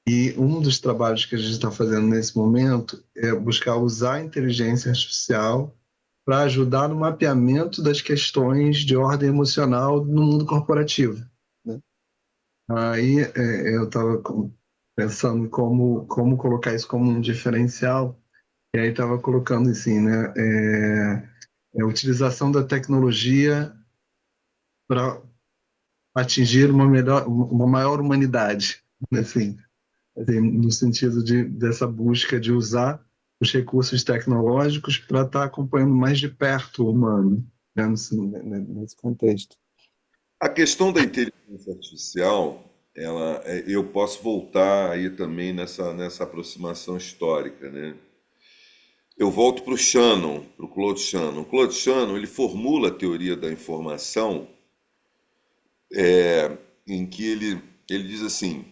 E um dos trabalhos que a gente está fazendo nesse momento é buscar usar a inteligência artificial para ajudar no mapeamento das questões de ordem emocional no mundo corporativo, né? Aí eu estava pensando como colocar isso como um diferencial, e aí estava colocando assim, né? A utilização da tecnologia para atingir uma maior humanidade, assim, no sentido dessa busca de usar os recursos tecnológicos para estar acompanhando mais de perto o humano, né? nesse contexto. A questão da inteligência artificial, eu posso voltar aí também nessa aproximação histórica, né? Eu volto para o Shannon, para o Claude Shannon. O Claude Shannon, ele formula a teoria da informação em que ele diz assim: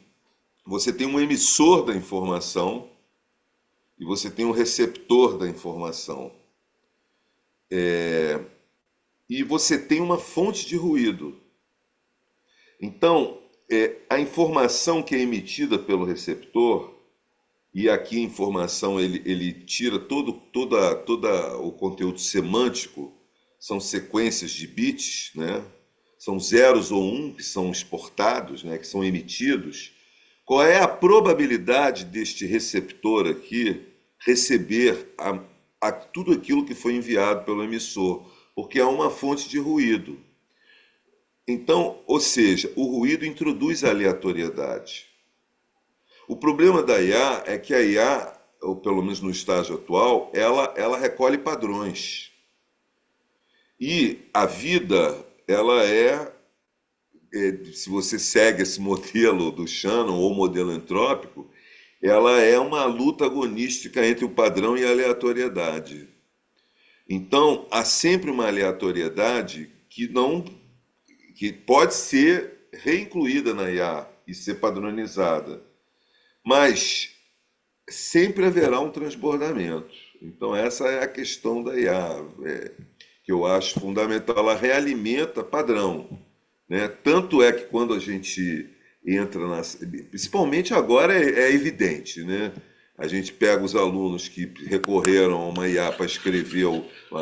você tem um emissor da informação e você tem um receptor da informação. E você tem uma fonte de ruído. Então, a informação que é emitida pelo receptor, e aqui a informação ele tira toda o conteúdo semântico, são sequências de bits, né? São zeros ou um que são exportados, né? Que são emitidos. Qual é a probabilidade deste receptor aqui receber tudo aquilo que foi enviado pelo emissor? Porque há uma fonte de ruído. Então, ou seja, o ruído introduz aleatoriedade. O problema da IA é que a IA, ou pelo menos no estágio atual, ela recolhe padrões. E a vida, se você segue esse modelo do Shannon, ou modelo entrópico, ela é uma luta agonística entre o padrão e a aleatoriedade. Então, há sempre uma aleatoriedade que pode ser reincluída na IA e ser padronizada, mas sempre haverá um transbordamento. Então, essa é a questão da IA, que eu acho fundamental. Ela realimenta padrão, né? Tanto é que quando a gente entra principalmente agora é evidente, né? A gente pega os alunos que recorreram a uma IA para escrever,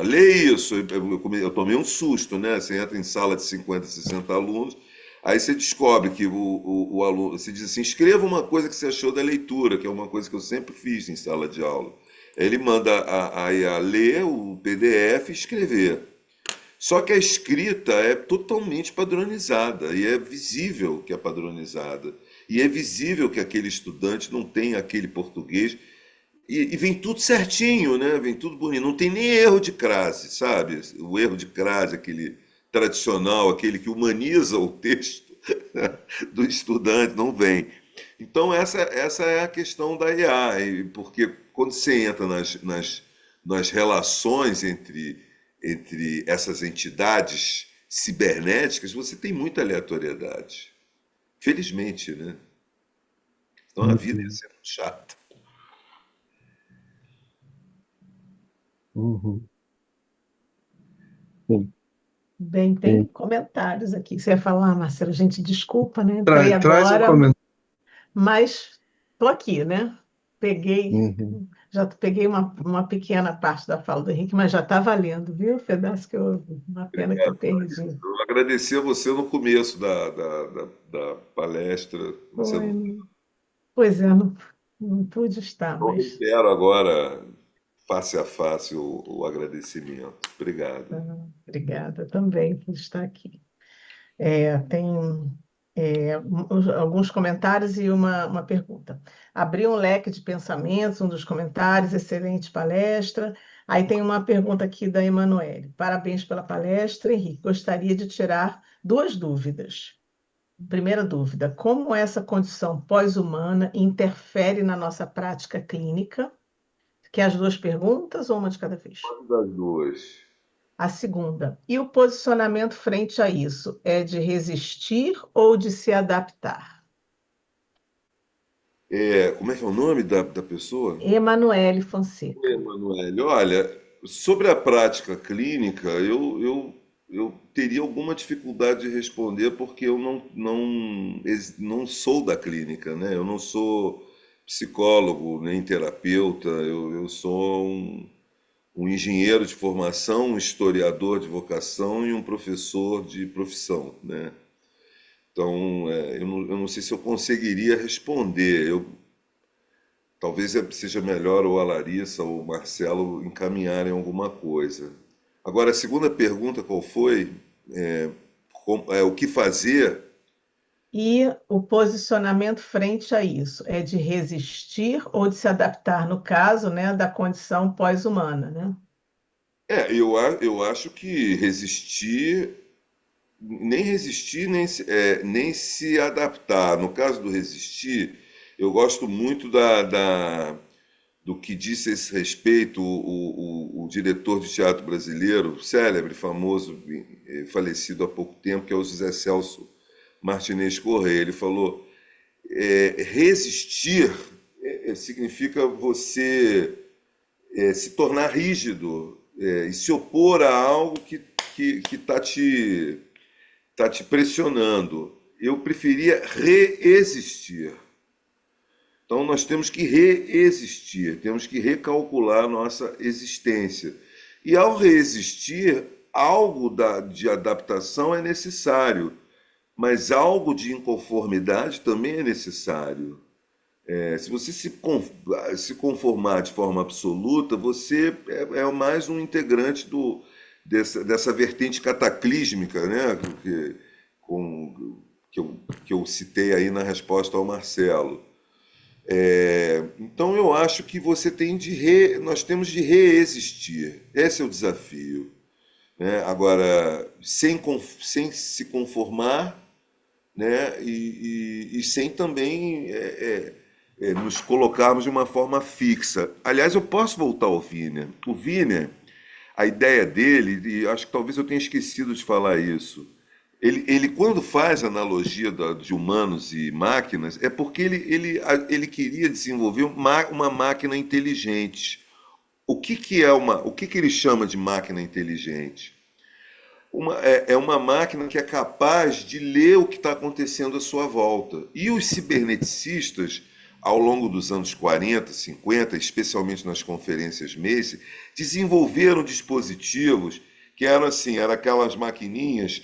lê isso, eu tomei um susto, né? Você entra em sala de 50, 60 alunos, aí você descobre que o aluno, você diz assim, escreva uma coisa que você achou da leitura, que é uma coisa que eu sempre fiz em sala de aula. Ele manda a IA ler o PDF e escrever. Só que a escrita é totalmente padronizada e é visível que é padronizada. E é visível que aquele estudante não tem aquele português. E vem tudo certinho, né? Vem tudo bonito. Não tem nem erro de crase, sabe? O erro de crase, aquele tradicional, aquele que humaniza o texto do estudante, não vem. Então, essa é a questão da IA, porque quando você entra nas relações entre essas entidades cibernéticas, você tem muita aleatoriedade. Felizmente, né? Então a vida ia Uhum. ser muito chata. Uhum. Sim. Bem, tem Sim. comentários aqui. Você ia falar, Marcelo, gente, desculpa, né? Entrei Traz um agora, comentário. mas estou aqui, né? Peguei, Uhum. já peguei uma pequena parte da fala do Henrique, mas já está valendo, viu? O pedaço que eu ouvi. Uma pena que eu perdi. Eu agradeci a você no começo da palestra. Você Foi, não, pois é, não pude estar, eu mas reitero agora, face a face, o agradecimento. Obrigado. obrigada também por estar aqui. Tem alguns comentários e uma pergunta. Abriu um leque de pensamentos, um dos comentários, excelente palestra. Aí tem uma pergunta aqui da Emanuele. Parabéns pela palestra, Henrique. Gostaria de tirar duas dúvidas. Primeira dúvida: como essa condição pós-humana interfere na nossa prática clínica? Quer as duas perguntas ou uma de cada vez? Das duas. A segunda: e o posicionamento frente a isso? É de resistir ou de se adaptar? Como é que é o nome da pessoa? Emanuele Fonseca. Emanuele, olha, sobre a prática clínica, eu teria alguma dificuldade de responder porque eu não sou da clínica, né? Eu não sou psicólogo nem terapeuta, eu sou um engenheiro de formação, um historiador de vocação e um professor de profissão, né? Então, eu não sei se eu conseguiria responder. Talvez seja melhor ou a Larissa ou o Marcelo encaminharem alguma coisa. Agora, a segunda pergunta, qual foi? O que fazer? E o posicionamento frente a isso? É de resistir ou de se adaptar, no caso, né, da condição pós-humana, né? Eu acho que resistir, nem se adaptar. No caso do resistir, eu gosto muito do que disse a esse respeito o diretor de teatro brasileiro, célebre, famoso, falecido há pouco tempo, que é o José Celso Martinez Corrêa. Ele falou: resistir significa você se tornar rígido e se opor a algo que tá te pressionando. Eu preferia reexistir. Então, nós temos que reexistir, temos que recalcular a nossa existência. E, ao reexistir, algo de adaptação é necessário, mas algo de inconformidade também é necessário. Se você se conformar de forma absoluta, você é mais um integrante dessa vertente cataclísmica, né, com- que eu citei aí na resposta ao Marcelo. Então eu acho que nós temos de reexistir. Esse é o desafio, né? Agora, sem se conformar, né? E sem também nos colocarmos de uma forma fixa. Aliás, eu posso voltar ao Wiener. O Wiener, a ideia dele, e acho que talvez eu tenha esquecido de falar isso, ele quando faz a analogia de humanos e máquinas, é porque ele queria desenvolver uma máquina inteligente. O que ele chama de máquina inteligente? É uma máquina que é capaz de ler o que está acontecendo à sua volta. E os ciberneticistas, ao longo dos anos 40, 50, especialmente nas conferências Macy, desenvolveram dispositivos que eram assim, eram aquelas maquininhas,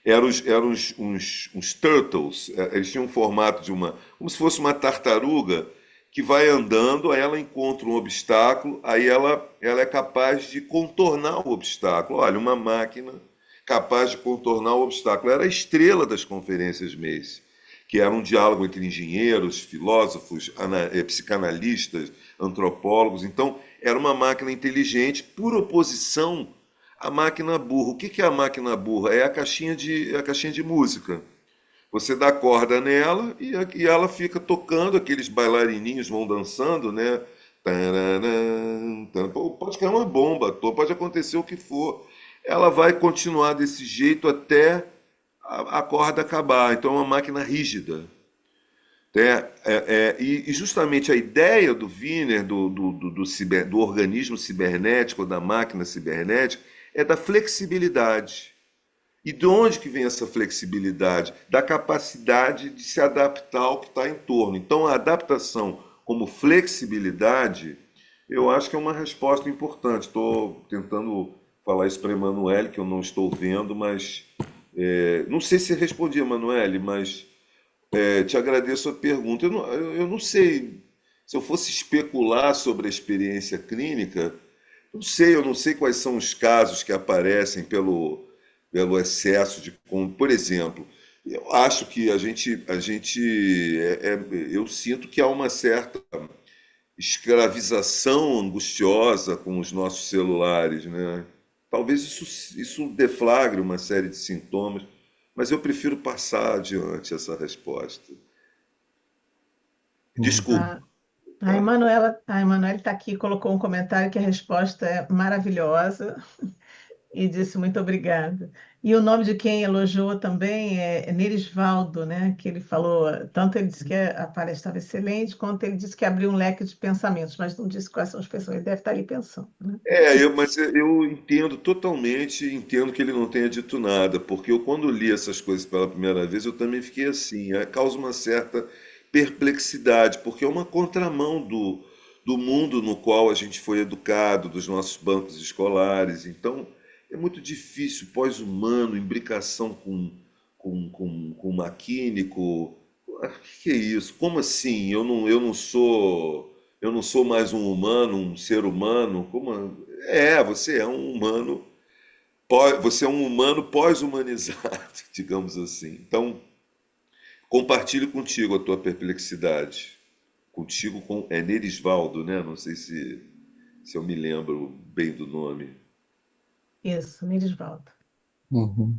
eram uns turtles, eles tinham um formato como se fosse uma tartaruga que vai andando, aí ela encontra um obstáculo, aí ela é capaz de contornar o obstáculo. Olha, uma máquina capaz de contornar o obstáculo. Era a estrela das conferências Macy, que era um diálogo entre engenheiros, filósofos, psicanalistas, antropólogos. Então, era uma máquina inteligente por oposição à máquina burra. O que é a máquina burra? É a caixinha de música. Você dá corda nela e ela fica tocando, aqueles bailarininhos vão dançando, né? Pode cair uma bomba, pode acontecer o que for. Ela vai continuar desse jeito até a corda acabar. Então é uma máquina rígida. E justamente a ideia do Wiener, do organismo cibernético, da máquina cibernética, é da flexibilidade. E de onde que vem essa flexibilidade? Da capacidade de se adaptar ao que está em torno. Então, a adaptação como flexibilidade, eu acho que é uma resposta importante. Estou tentando falar isso para a Emanuele, que eu não estou vendo, mas não sei se respondi, Emanuele, mas te agradeço a pergunta. Eu não sei se eu fosse especular sobre a experiência clínica, eu não sei quais são os casos que aparecem pelo excesso de, por exemplo, eu acho que eu sinto que há uma certa escravização angustiosa com os nossos celulares, né? Talvez isso deflagre uma série de sintomas. mas eu prefiro passar adiante essa resposta. Uhum. Desculpa, tá? A Emanuela está aqui, colocou um comentário que a resposta é maravilhosa. E disse muito obrigada. E o nome de quem elogiou também é Nerisvaldo, né? Que ele falou, tanto ele disse que a palestra estava excelente, quanto ele disse que abriu um leque de pensamentos, mas não disse quais são as pessoas. Ele deve estar aí pensando, né? Mas eu entendo totalmente, entendo que ele não tenha dito nada, porque eu quando li essas coisas pela primeira vez, eu também fiquei assim, causa uma certa perplexidade, porque é uma contramão do mundo no qual a gente foi educado, dos nossos bancos escolares. Então, é muito difícil, pós-humano, imbricação com maquínico. O que é isso? Como assim? Eu não sou mais um humano, um ser humano? Você é um humano, você é um humano pós-humanizado, digamos assim. Então, compartilho contigo a tua perplexidade. Contigo com Nerisvaldo, né? Não sei se eu me lembro bem do nome. Isso, Nerisvaldo. Uhum.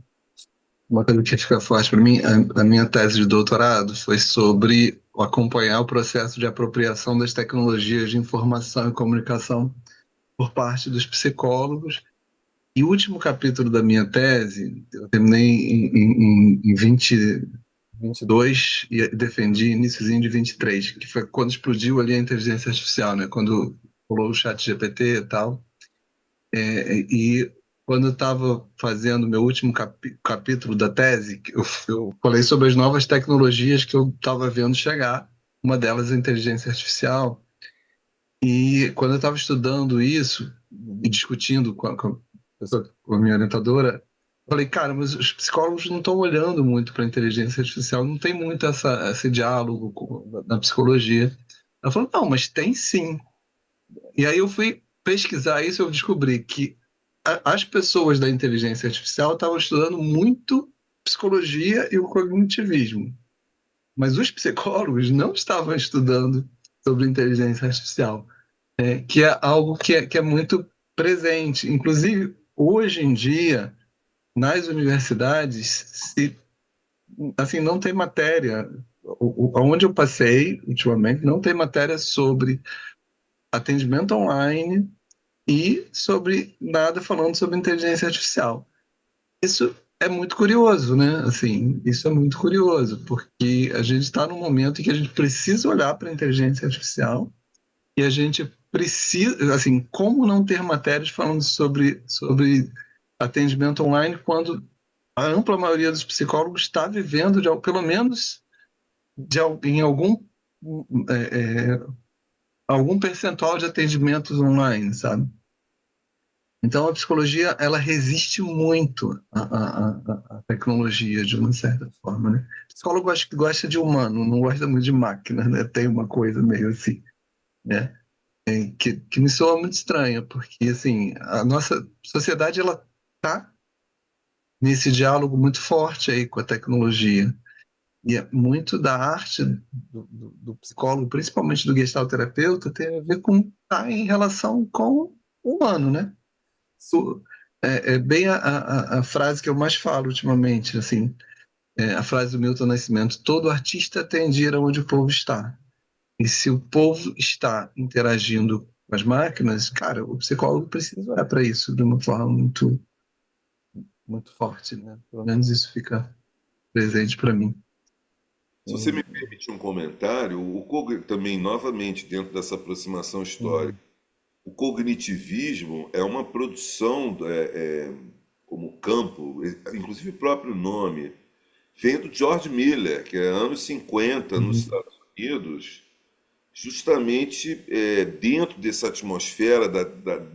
Uma coisa que fica forte para mim, a minha tese de doutorado foi sobre acompanhar o processo de apropriação das tecnologias de informação e comunicação por parte dos psicólogos. E o último capítulo da minha tese, eu terminei em 22. 22 e defendi iníciozinho de 23, que foi quando explodiu ali a inteligência artificial, né? Quando rolou o chat GPT e tal. E quando eu estava fazendo meu último capítulo da tese, eu falei sobre as novas tecnologias que eu estava vendo chegar, uma delas é a inteligência artificial. E quando eu estava estudando isso e discutindo com a minha orientadora, eu falei, cara, mas os psicólogos não estão olhando muito para a inteligência artificial, não tem muito esse diálogo na psicologia. Ela falou, não, mas tem sim. E aí eu fui pesquisar isso e eu descobri que as pessoas da inteligência artificial estavam estudando muito psicologia e o cognitivismo, mas os psicólogos não estavam estudando sobre inteligência artificial, que é algo que é muito presente. Inclusive, hoje em dia, nas universidades, assim, não tem matéria, onde eu passei ultimamente, não tem matéria sobre atendimento online e sobre nada falando sobre inteligência artificial. Isso é muito curioso, né? Assim, isso é muito curioso, porque a gente está num momento em que a gente precisa olhar para a inteligência artificial e a gente precisa, assim, como não ter matérias falando sobre atendimento online quando a ampla maioria dos psicólogos está vivendo, pelo menos, em algum percentual de atendimentos online, sabe? Então, a psicologia, ela resiste muito à tecnologia, de uma certa forma, né? O psicólogo acho que gosta de humano, não gosta muito de máquina, né? Tem uma coisa meio assim, né? Que me soa muito estranha, porque, assim, a nossa sociedade, ela tá nesse diálogo muito forte aí com a tecnologia. E é muito da arte do psicólogo, principalmente do gestalterapeuta, tem a ver com estar em relação com o humano, né? É bem a frase que eu mais falo ultimamente, assim, a frase do Milton Nascimento: todo artista tem de ir aonde o povo está. E se o povo está interagindo com as máquinas, cara, o psicólogo precisa olhar para isso de uma forma muito, muito forte, né? Pelo menos isso fica presente para mim. Se você me permitir um comentário, também, novamente, dentro dessa aproximação histórica, Uhum. o cognitivismo é uma produção, como campo, inclusive o próprio nome, vem do George Miller, que é anos 50 nos Uhum. Estados Unidos, justamente dentro dessa atmosfera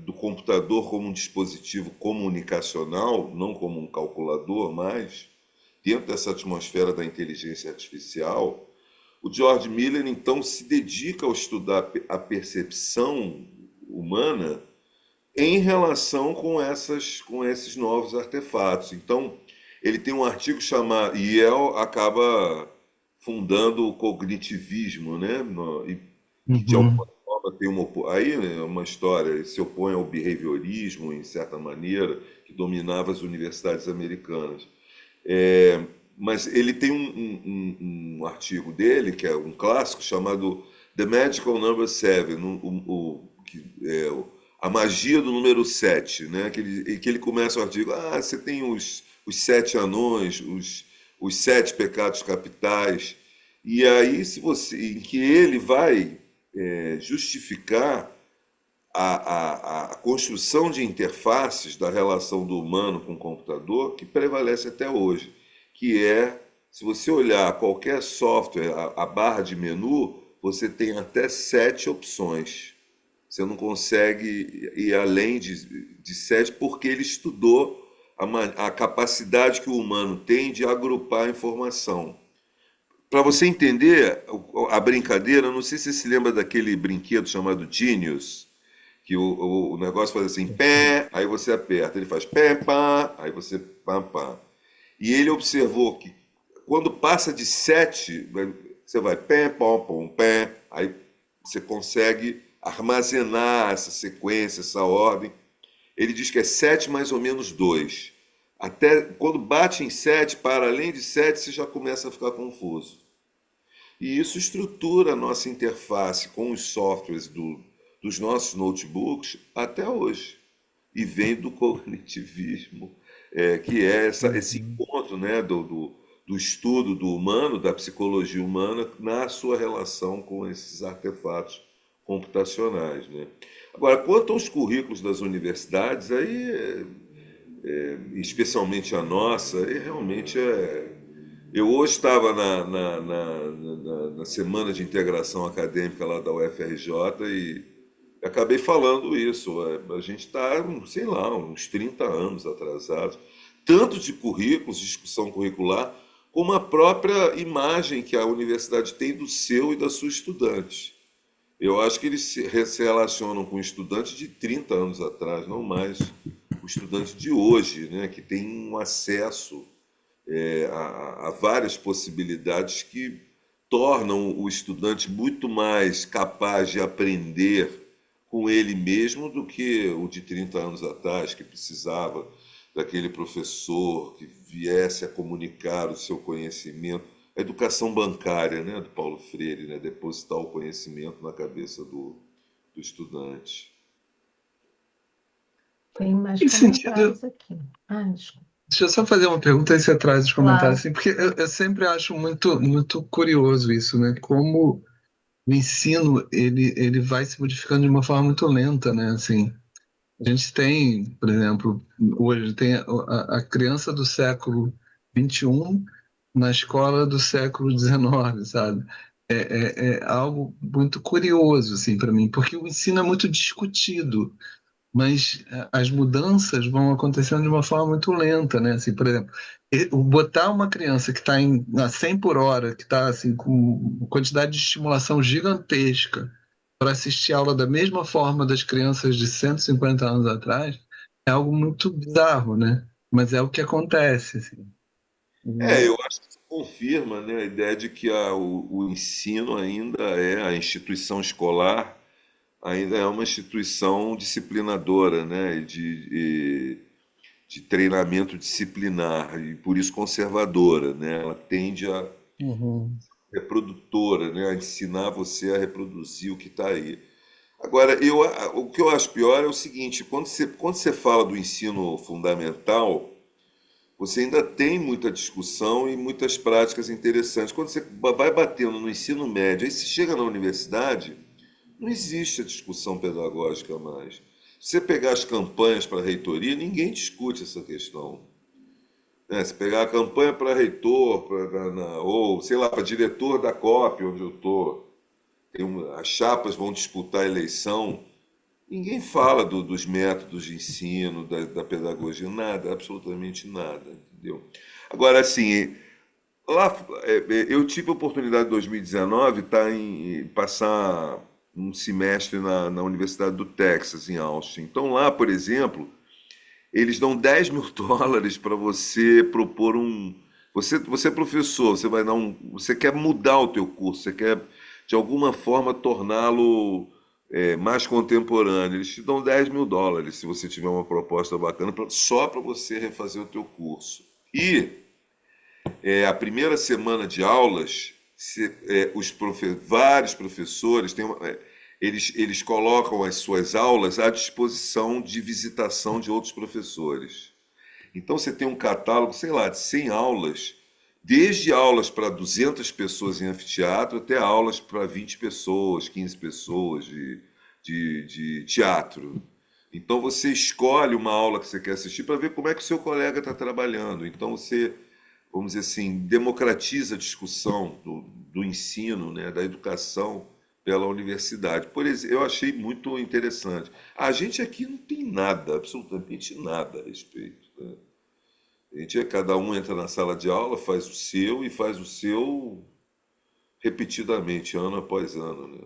do computador como um dispositivo comunicacional, não como um calculador mais, dentro dessa atmosfera da inteligência artificial, o George Miller então se dedica ao estudar a percepção humana em relação com esses novos artefatos. Então, ele tem um artigo chamado, e ele acaba fundando o cognitivismo, né? Que de alguma Uhum. forma tem aí é uma história, ele se opõe ao behaviorismo, em certa maneira, que dominava as universidades americanas. Mas ele tem um artigo dele, que é um clássico, chamado The Magical Number Seven, a magia do número 7, né? Que ele começa o artigo, você tem os 7 anões, os 7 pecados capitais, e aí em que ele vai justificar a construção de interfaces da relação do humano com o computador que prevalece até hoje, que se você olhar qualquer software, a barra de menu, você tem até 7 opções. Você não consegue ir além de 7 porque ele estudou a capacidade que o humano tem de agrupar a informação. Para você entender a brincadeira, não sei se você se lembra daquele brinquedo chamado Genius, que o negócio faz assim, pé, aí você aperta, ele faz pé, pá, aí você pá, pá. E ele observou que quando passa de 7, você vai pé, pom, pom, pé, aí você consegue armazenar essa sequência, essa ordem. Ele diz que é 7 mais ou menos 2. Até quando bate em 7, para além de 7, você já começa a ficar confuso. E isso estrutura a nossa interface com os softwares dos nossos notebooks até hoje. E vem do cognitivismo, que é esse encontro, né, do estudo do humano, da psicologia humana, na sua relação com esses artefatos computacionais, né? Agora, quanto aos currículos das universidades, aí, especialmente a nossa, realmente Eu hoje estava na semana de integração acadêmica lá da UFRJ e acabei falando isso. A gente está, sei lá, uns 30 anos atrasados, tanto de currículos, discussão curricular, como a própria imagem que a universidade tem do seu e da sua estudante. Eu acho que eles se relacionam com estudantes de 30 anos atrás, não mais o estudante de hoje, né, que tem um acesso a várias possibilidades que tornam o estudante muito mais capaz de aprender com ele mesmo do que o de 30 anos atrás, que precisava daquele professor que viesse a comunicar o seu conhecimento. A educação bancária, né, do Paulo Freire, né, depositar o conhecimento na cabeça do estudante. Tem mais Em sentido, comentários aqui. Desculpa. deixa eu só fazer uma pergunta aí você traz os comentários, Claro. assim, porque eu sempre acho muito, muito curioso isso, né? Como o ensino ele vai se modificando de uma forma muito lenta, né? Assim, a gente tem, por exemplo, hoje tem a criança do século XXI na escola do século XIX, sabe? É algo muito curioso, assim, para mim, porque o ensino é muito discutido, mas as mudanças vão acontecendo de uma forma muito lenta, né? Assim, por exemplo, botar uma criança que está a 100 por hora, que está assim, com quantidade de estimulação gigantesca, para assistir a aula da mesma forma das crianças de 150 anos atrás, é algo muito bizarro, né? Mas é o que acontece, assim. Eu acho que isso confirma, né, a ideia de que o ensino ainda a instituição escolar ainda é uma instituição disciplinadora, né, de treinamento disciplinar e por isso conservadora, né? Ela tende a Uhum. reprodutora, né, a ensinar você a reproduzir o que está aí. Agora, o que eu acho pior é o seguinte: quando você fala do ensino fundamental, você ainda tem muita discussão e muitas práticas interessantes. Quando você vai batendo no ensino médio, aí você chega na universidade, não existe a discussão pedagógica mais. Se você pegar as campanhas para a reitoria, ninguém discute essa questão. Né? Se pegar a campanha para reitor, ou sei lá, para diretor da COP, onde eu estou, as chapas vão disputar a eleição, ninguém fala dos métodos de ensino, da pedagogia, nada, absolutamente nada, entendeu? Agora, assim, lá, eu tive a oportunidade em 2019 passar um semestre na Universidade do Texas, em Austin. Então, lá, por exemplo, eles dão US$ 10.000 para você propor Você é professor, você quer mudar o teu curso, você quer, de alguma forma, torná-lo mais contemporâneo. Eles te dão US$ 10.000 se você tiver uma proposta bacana, só para você refazer o teu curso. E A primeira semana de aulas, vários professores eles colocam as suas aulas à disposição de visitação de outros professores. Então você tem um catálogo, sei lá, de 100 aulas, desde aulas para 200 pessoas em anfiteatro até aulas para 20 pessoas, 15 pessoas de teatro. Então você escolhe uma aula que você quer assistir para ver como é que o seu colega está trabalhando. Então você, vamos dizer assim, democratiza a discussão do ensino, né, da educação pela universidade. Por exemplo, eu achei muito interessante. A gente aqui não tem nada, absolutamente nada a respeito, né? Cada um entra na sala de aula, faz o seu e faz o seu repetidamente, ano após ano, né?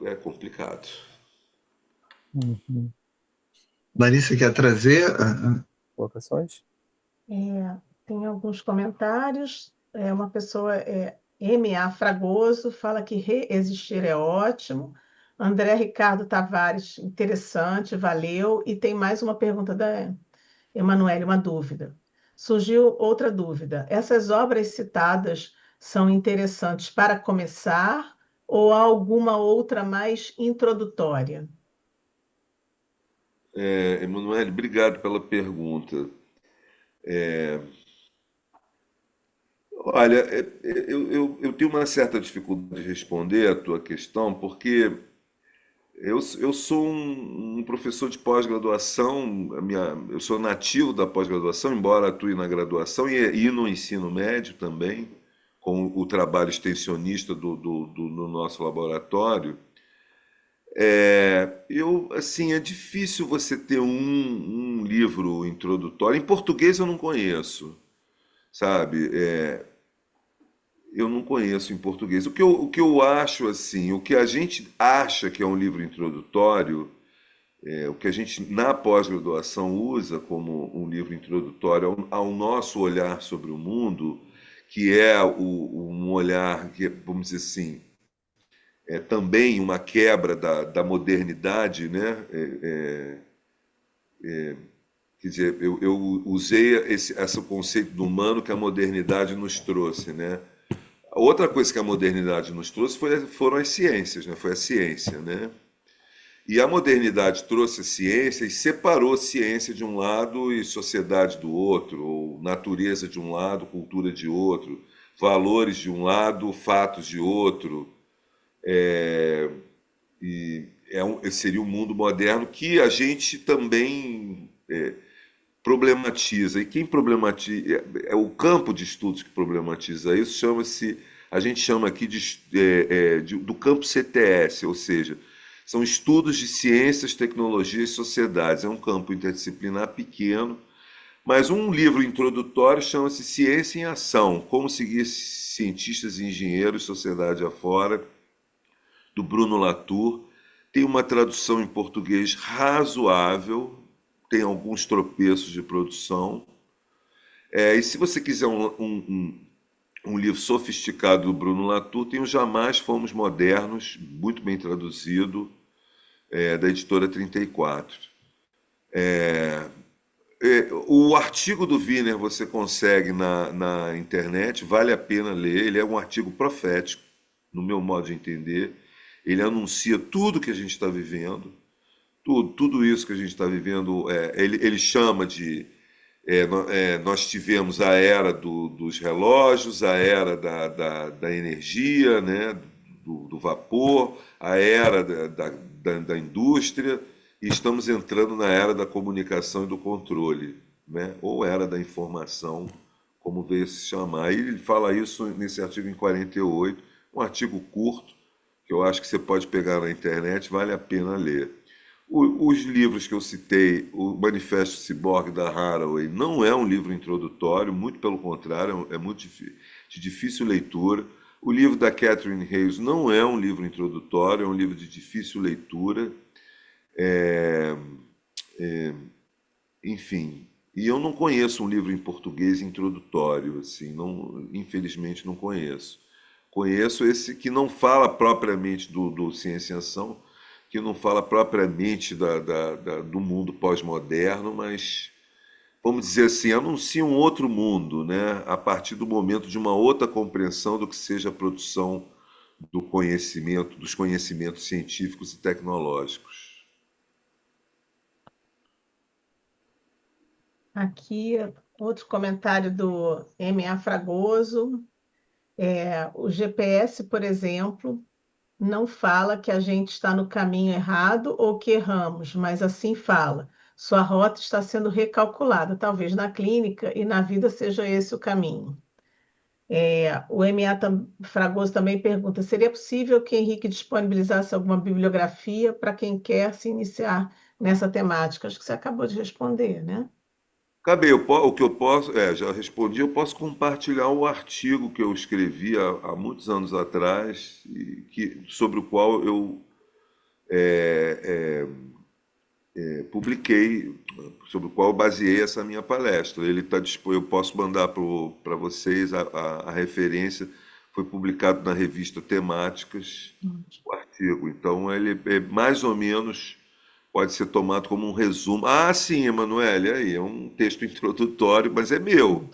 É complicado. Uhum. Larissa quer trazer? Colocações? Tem alguns comentários. Uma pessoa, M.A. Fragoso, fala que reexistir é ótimo. André Ricardo Tavares, interessante, valeu. E tem mais uma pergunta da Emanuele, uma dúvida. Surgiu outra dúvida. Essas obras citadas são interessantes para começar ou há alguma outra mais introdutória? Emanuele, obrigado pela pergunta. Olha, eu tenho uma certa dificuldade de responder a tua questão, porque eu sou um professor de pós-graduação, eu sou nativo da pós-graduação, embora atue na graduação e no ensino médio também, com o trabalho extensionista do nosso laboratório. Assim, é difícil você ter um livro introdutório. Em português eu não conheço, sabe? Eu não conheço em português. O que eu acho assim, o que a gente acha que é um livro introdutório, o que a gente na pós-graduação usa como um livro introdutório ao nosso olhar sobre o mundo, que é um olhar que, vamos dizer assim, é também uma quebra da modernidade, né? Quer dizer, eu usei esse conceito do humano que a modernidade nos trouxe, né? Outra coisa que a modernidade nos trouxe foram as ciências, né? Foi a ciência, né? E a modernidade trouxe a ciência e separou a ciência de um lado e sociedade do outro, ou natureza de um lado, cultura de outro, valores de um lado, fatos de outro. Seria um mundo moderno que a gente também problematiza. E quem problematiza é o campo de estudos que problematiza isso, a gente chama aqui do campo CTS, ou seja, são estudos de ciências, tecnologias e sociedades. É um campo interdisciplinar pequeno, mas um livro introdutório chama-se Ciência em Ação, como seguir cientistas e engenheiros, sociedade afora, do Bruno Latour. Tem uma tradução em português razoável, tem alguns tropeços de produção. E se você quiser um livro sofisticado do Bruno Latour, tem o Jamais Fomos Modernos, muito bem traduzido, da editora 34. O artigo do Wiener você consegue na internet, vale a pena ler. Ele é um artigo profético, no meu modo de entender. Ele anuncia tudo que a gente está vivendo, tudo isso que a gente está vivendo. Ele chama de nós tivemos a era dos relógios, a era da energia, né, do vapor, a era da indústria, e estamos entrando na era da comunicação e do controle, né, ou era da informação, como veio se chamar. E ele fala isso nesse artigo em 48, um artigo curto, que eu acho que você pode pegar na internet, vale a pena ler. Os livros que eu citei, o Manifesto Ciborgue da Haraway, não é um livro introdutório, muito pelo contrário, é muito de difícil leitura. O livro da Catherine Hayes não é um livro introdutório, é um livro de difícil leitura. Enfim, e eu não conheço um livro em português introdutório, assim, não, infelizmente não conheço. Conheço esse que não fala propriamente do Ciência em Ação, que não fala propriamente do mundo pós-moderno, mas vamos dizer assim, anuncia um outro mundo, né? A partir do momento de uma outra compreensão do que seja a produção do conhecimento, dos conhecimentos científicos e tecnológicos. Aqui, outro comentário do M.A. Fragoso. O GPS, por exemplo, não fala que a gente está no caminho errado ou que erramos, mas assim fala. Sua rota está sendo recalculada. Talvez na clínica e na vida seja esse o caminho. O M.A. Fragoso também pergunta: seria possível que Henrique disponibilizasse alguma bibliografia para quem quer se iniciar nessa temática? Acho que você acabou de responder, né? Acabei, o que eu posso, já respondi, eu posso compartilhar um artigo que eu escrevi há muitos anos atrás, sobre o qual eu publiquei, sobre o qual eu baseei essa minha palestra. Ele está disponível, eu posso mandar para vocês a referência, foi publicado na revista Temáticas, o artigo. Então, ele é mais ou menos, pode ser tomado como um resumo. Ah, sim, Emanuele, aí, é um texto introdutório, mas é meu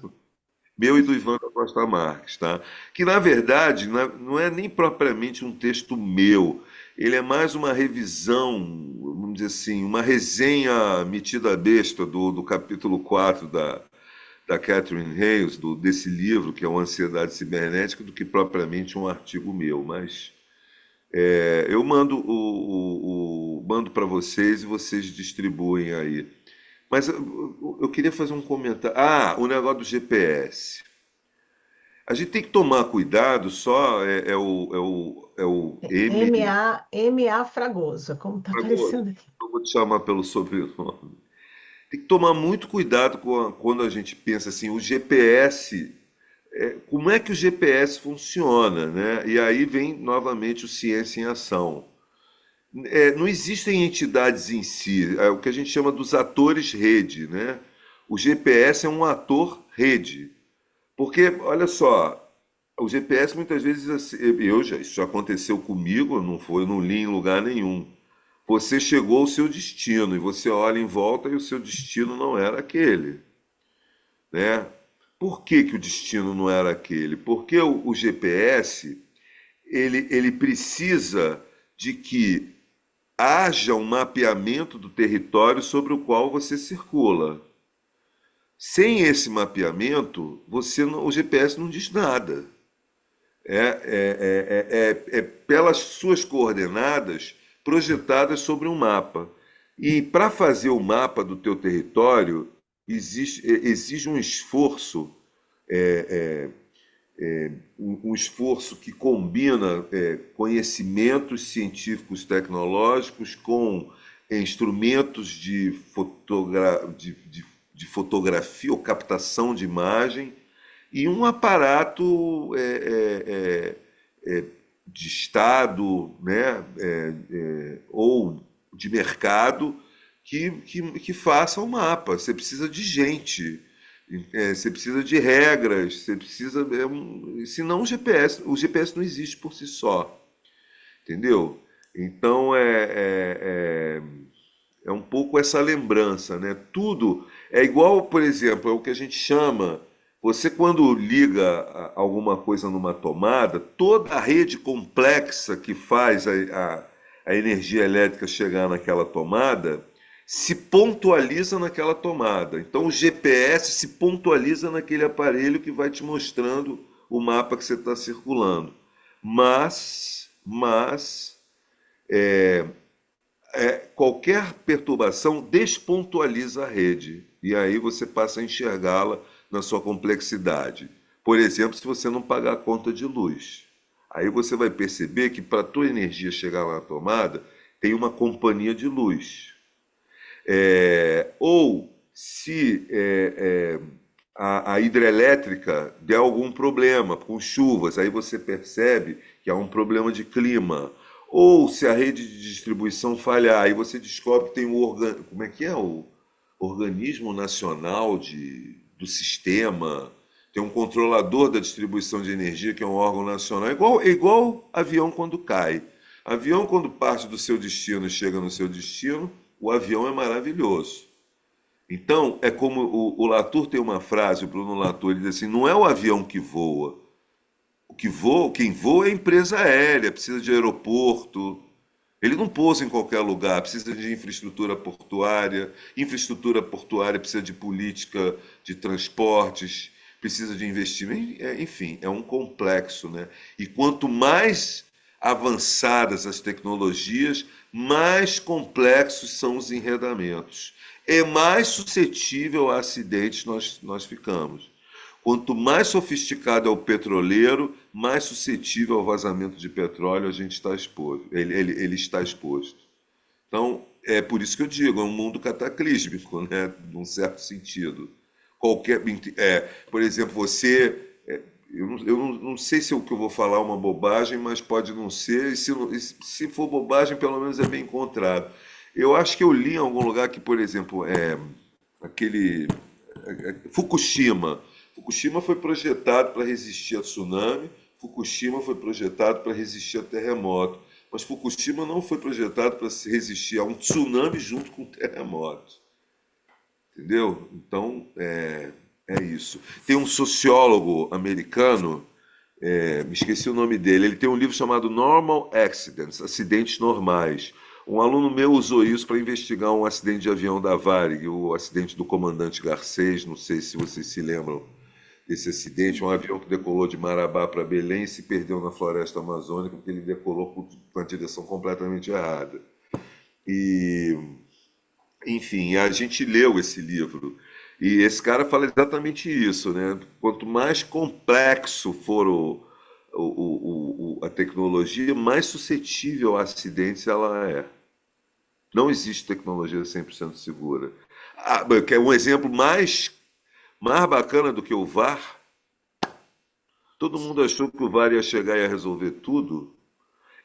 e do Ivan da Costa Marques, tá? Que na verdade não é nem propriamente um texto meu, ele é mais uma revisão, vamos dizer assim, uma resenha metida besta do capítulo 4 da Catherine Hayes, desse livro, que é o Ansiedade Cibernética, do que propriamente um artigo meu. Mas eu mando para vocês e vocês distribuem aí. Mas eu queria fazer um comentário. Ah, o negócio do GPS. A gente tem que tomar cuidado, só é o M. M.A. Fragoso, como está Fragoso, aparecendo aqui. eu vou te chamar pelo sobrenome. Tem que tomar muito cuidado quando a gente pensa assim, o GPS, como é que o GPS funciona, né? E aí vem novamente o Ciência em Ação. Não existem entidades em si, é o que a gente chama dos atores rede, né? O GPS é um ator rede. Porque, olha só, o GPS muitas vezes, assim, isso já aconteceu comigo, eu não li em lugar nenhum. Você chegou ao seu destino e você olha em volta e o seu destino não era aquele, né? Por que que o destino não era aquele? Porque o GPS, ele precisa de que haja um mapeamento do território sobre o qual você circula. Sem esse mapeamento, o GPS não diz nada. É pelas suas coordenadas projetadas sobre um mapa. E para fazer o mapa do teu território, exige um esforço, um esforço que combina conhecimentos científicos tecnológicos com instrumentos de fotografia ou captação de imagem e um aparato de Estado, né, ou de mercado que faça o mapa. Você precisa de gente, você precisa de regras, você precisa. Senão o GPS não existe por si só. Entendeu? Então é um pouco essa lembrança, né? Tudo é igual, por exemplo, é o que a gente chama. Você, quando liga alguma coisa numa tomada, toda a rede complexa que faz a energia elétrica chegar naquela tomada se pontualiza naquela tomada. Então, o GPS se pontualiza naquele aparelho que vai te mostrando o mapa que você está circulando. Mas qualquer perturbação despontualiza a rede. E aí você passa a enxergá-la na sua complexidade. Por exemplo, se você não pagar a conta de luz. Aí você vai perceber que para a tua energia chegar lá na tomada, tem uma companhia de luz. Ou se a hidrelétrica der algum problema com chuvas, aí você percebe que há um problema de clima. Ou se a rede de distribuição falhar, aí você descobre que tem como é que é? O Organismo Nacional do Sistema, tem um controlador da distribuição de energia, que é um órgão nacional, igual avião quando cai. Avião, quando parte do seu destino e chega no seu destino, o avião é maravilhoso. Então, é como o Latour tem uma frase, o Bruno Latour, ele diz assim, não é o avião que voa, quem voa é a empresa aérea, precisa de aeroporto. Ele não pousa em qualquer lugar, precisa de infraestrutura portuária precisa de política de transportes, precisa de investimento, enfim, é um complexo, né? E quanto mais avançadas as tecnologias, mais complexos são os enredamentos. E mais suscetível a acidentes nós ficamos. Quanto mais sofisticado é o petroleiro, mais suscetível ao vazamento de petróleo a gente está exposto. Ele está exposto. Então, é por isso que eu digo, é um mundo cataclísmico, né? Num certo sentido. Por exemplo, eu não sei se o que eu vou falar é uma bobagem, mas pode não ser, se for bobagem, pelo menos é bem encontrado. Eu acho que eu li em algum lugar que, por exemplo, aquele Fukushima. Fukushima foi projetado para resistir a tsunami, Fukushima foi projetado para resistir a terremoto, mas Fukushima não foi projetado para resistir a um tsunami junto com um terremoto. Entendeu? Então, é isso. Tem um sociólogo americano, me esqueci o nome dele, ele tem um livro chamado Normal Accidents, Acidentes Normais. Um aluno meu usou isso para investigar um acidente de avião da Varig, o acidente do comandante Garcês, não sei se vocês se lembram desse acidente, um avião que decolou de Marabá para Belém e se perdeu na floresta amazônica porque ele decolou com a direção completamente errada. E, enfim, a gente leu esse livro e esse cara fala exatamente isso, né? Quanto mais complexo for a tecnologia, mais suscetível a acidentes ela é. Não existe tecnologia 100% segura. Quer um exemplo mais bacana do que o VAR? Todo mundo achou que o VAR ia chegar e ia resolver tudo.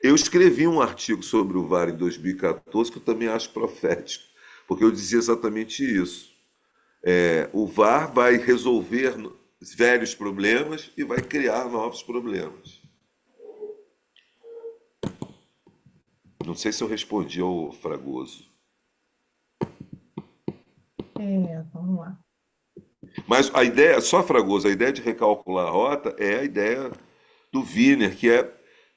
Eu escrevi um artigo sobre o VAR em 2014 que eu também acho profético, porque eu dizia exatamente isso. O VAR vai resolver velhos problemas e vai criar novos problemas. Não sei se eu respondi ao Fragoso. Vamos lá. Mas a ideia, só Fragoso, a ideia de recalcular a rota é a ideia do Wiener, que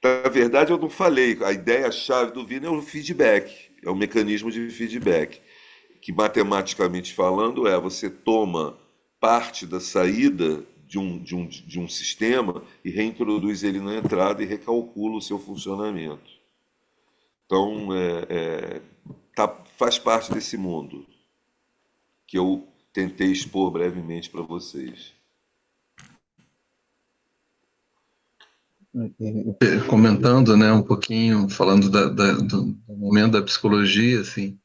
na verdade eu não falei, a ideia-chave do Wiener é o feedback, é o mecanismo de feedback, que matematicamente falando você toma parte da saída de um sistema e reintroduz ele na entrada e recalcula o seu funcionamento. Então, faz parte desse mundo que eu tentei expor brevemente para vocês. Comentando, né, um pouquinho, falando do momento da psicologia, assim,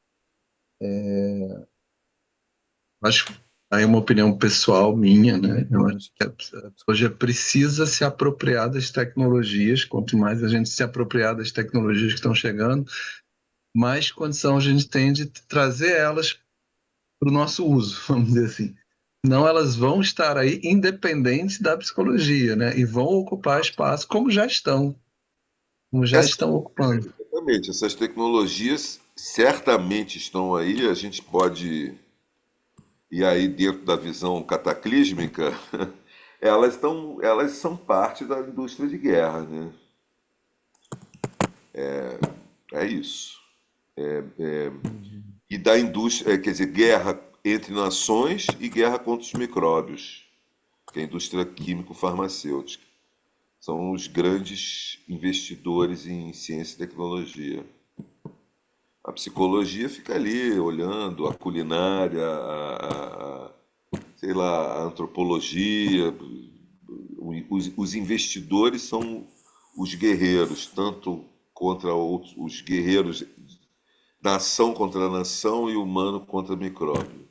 acho aí uma opinião pessoal minha, né? Eu acho que a psicologia precisa se apropriar das tecnologias. Quanto mais a gente se apropriar das tecnologias que estão chegando, mais condição a gente tem de trazer elas para o nosso uso, vamos dizer assim. Senão elas vão estar aí independentes da psicologia, né? E vão ocupar espaço como já estão ocupando. Exatamente, essas tecnologias certamente estão aí, a gente pode, e aí dentro da visão cataclísmica, elas são parte da indústria de guerra, né? É isso. E da indústria, quer dizer, guerra entre nações e guerra contra os micróbios, que é a indústria químico-farmacêutica. São os grandes investidores em ciência e tecnologia. A psicologia fica ali olhando a culinária, sei lá, a antropologia. Os investidores são os guerreiros, tanto contra os guerreiros, nação contra nação e humano contra micróbio.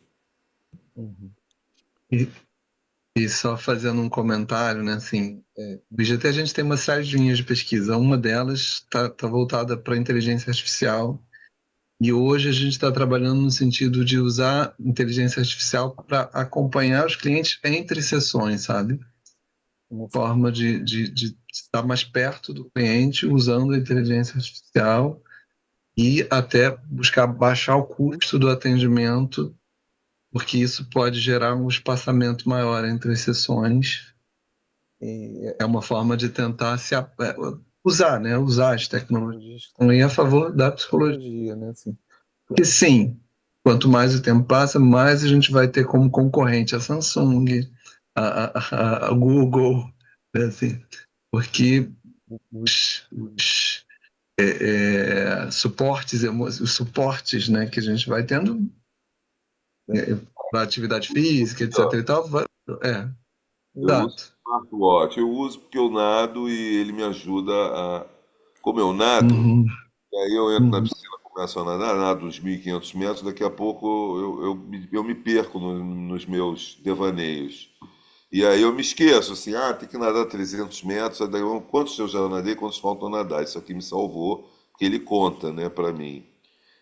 E só fazendo um comentário, né, assim, no IGT a gente tem uma série de linhas de pesquisa, uma delas está voltada para a inteligência artificial, e hoje a gente está trabalhando no sentido de usar inteligência artificial para acompanhar os clientes entre sessões, sabe? Uma forma de estar mais perto do cliente usando a inteligência artificial e até buscar baixar o custo do atendimento porque isso pode gerar um espaçamento maior entre as sessões. E É uma forma de tentar usar, né? Usar as tecnologias tecnologias também a favor da psicologia. tecnologia, né? Assim, Porque sim, quanto mais o tempo passa, mais a gente vai ter como concorrente a Samsung, a Google, né? Assim, porque os suportes, os suportes, né, que a gente vai tendo para atividade física, etc. e tal, é, Eu uso exato. smartwatch. Eu uso porque eu nado e ele me ajuda a. Como eu nado, Uhum, e aí eu entro na uhum. piscina, começo a nadar, nado uns 1.500 metros, daqui a pouco eu me perco nos meus devaneios. E aí eu me esqueço, assim, tem que nadar 300 metros, aí daí quantos eu já nadei, quantos faltam nadar. Isso aqui me salvou, porque ele conta, né, para mim.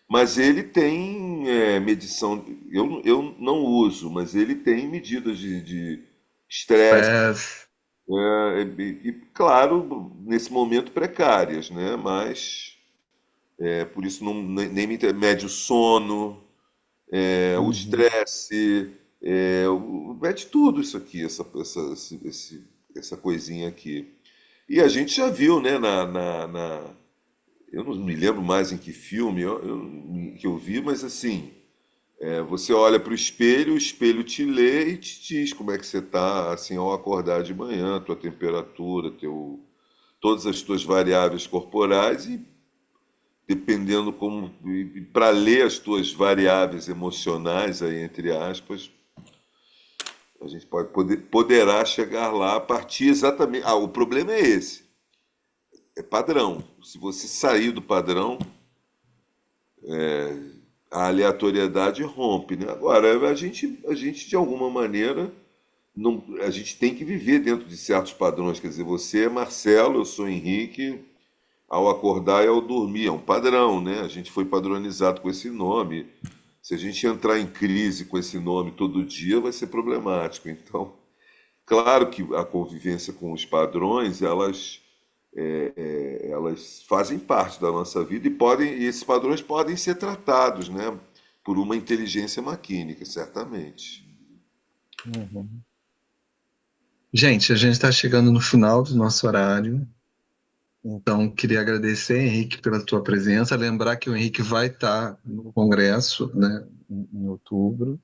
Mas ele tem medição, eu não uso, mas ele tem medidas de estresse, É, e, claro, nesse momento precárias, né? Mas por isso nem mede o sono, o uhum, estresse, mede tudo isso aqui, essa coisinha aqui. E a gente já viu, né, eu não me lembro mais em que filme que eu vi, mas assim, você olha para o espelho te lê e te diz como é que você está, assim, ao acordar de manhã, tua temperatura, todas as tuas variáveis corporais e dependendo como, para ler as tuas variáveis emocionais aí entre aspas, a gente poderá chegar lá a partir exatamente. O problema é esse, é padrão. Se você sair do padrão, a aleatoriedade rompe, né? Agora, a gente de alguma maneira não, a gente tem que viver dentro de certos padrões. Quer dizer, você é Marcelo, eu sou Henrique, ao acordar e ao dormir. É um padrão, né? A gente foi padronizado com esse nome. Se a gente entrar em crise com esse nome todo dia, vai ser problemático. Então, claro que a convivência com os padrões, elas fazem parte da nossa vida e esses padrões podem ser tratados, né? Por uma inteligência maquínica, certamente. uhum. gente, a gente está chegando no final do nosso horário. Então, queria agradecer, Henrique, pela tua presença. Lembrar que o Henrique vai estar no congresso, né? Em outubro,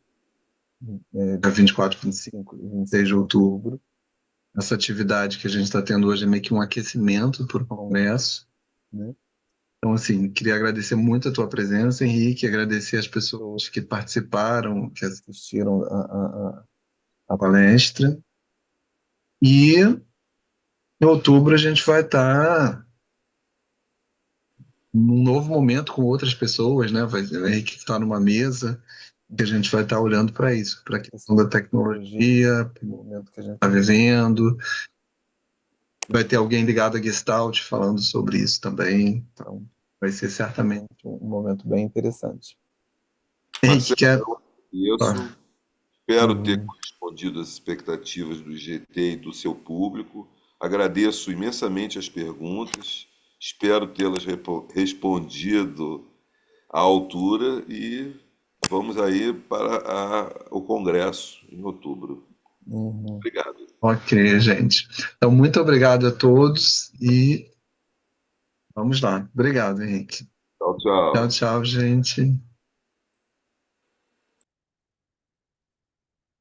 Dia 24, 25 e 26 26 de de outubro. outubro, Essa atividade que a gente está tendo hoje é meio que um aquecimento para o congresso. né? Então, assim, queria agradecer muito a tua presença, Henrique, agradecer as pessoas que participaram, que assistiram Assistiram a palestra. E em outubro a gente vai estar num novo momento com outras pessoas, né? O Henrique está numa mesa que a gente vai estar olhando para isso, para a questão da tecnologia, tecnologia, no momento que a gente está vivendo. Vai ter alguém ligado a Gestalt falando sobre isso também. Então, vai ser certamente. um momento bem interessante. Henrique, Marcelo, quer. isso. Espero ter Uhum. correspondido às expectativas do IGT e do seu público. Agradeço imensamente as perguntas. Espero tê-las respondido à altura e vamos aí para o Congresso em outubro. Uhum. Obrigado. Ok, gente. Então, muito obrigado a todos e vamos lá. Obrigado, Henrique. Tchau, tchau. Tchau, tchau, gente.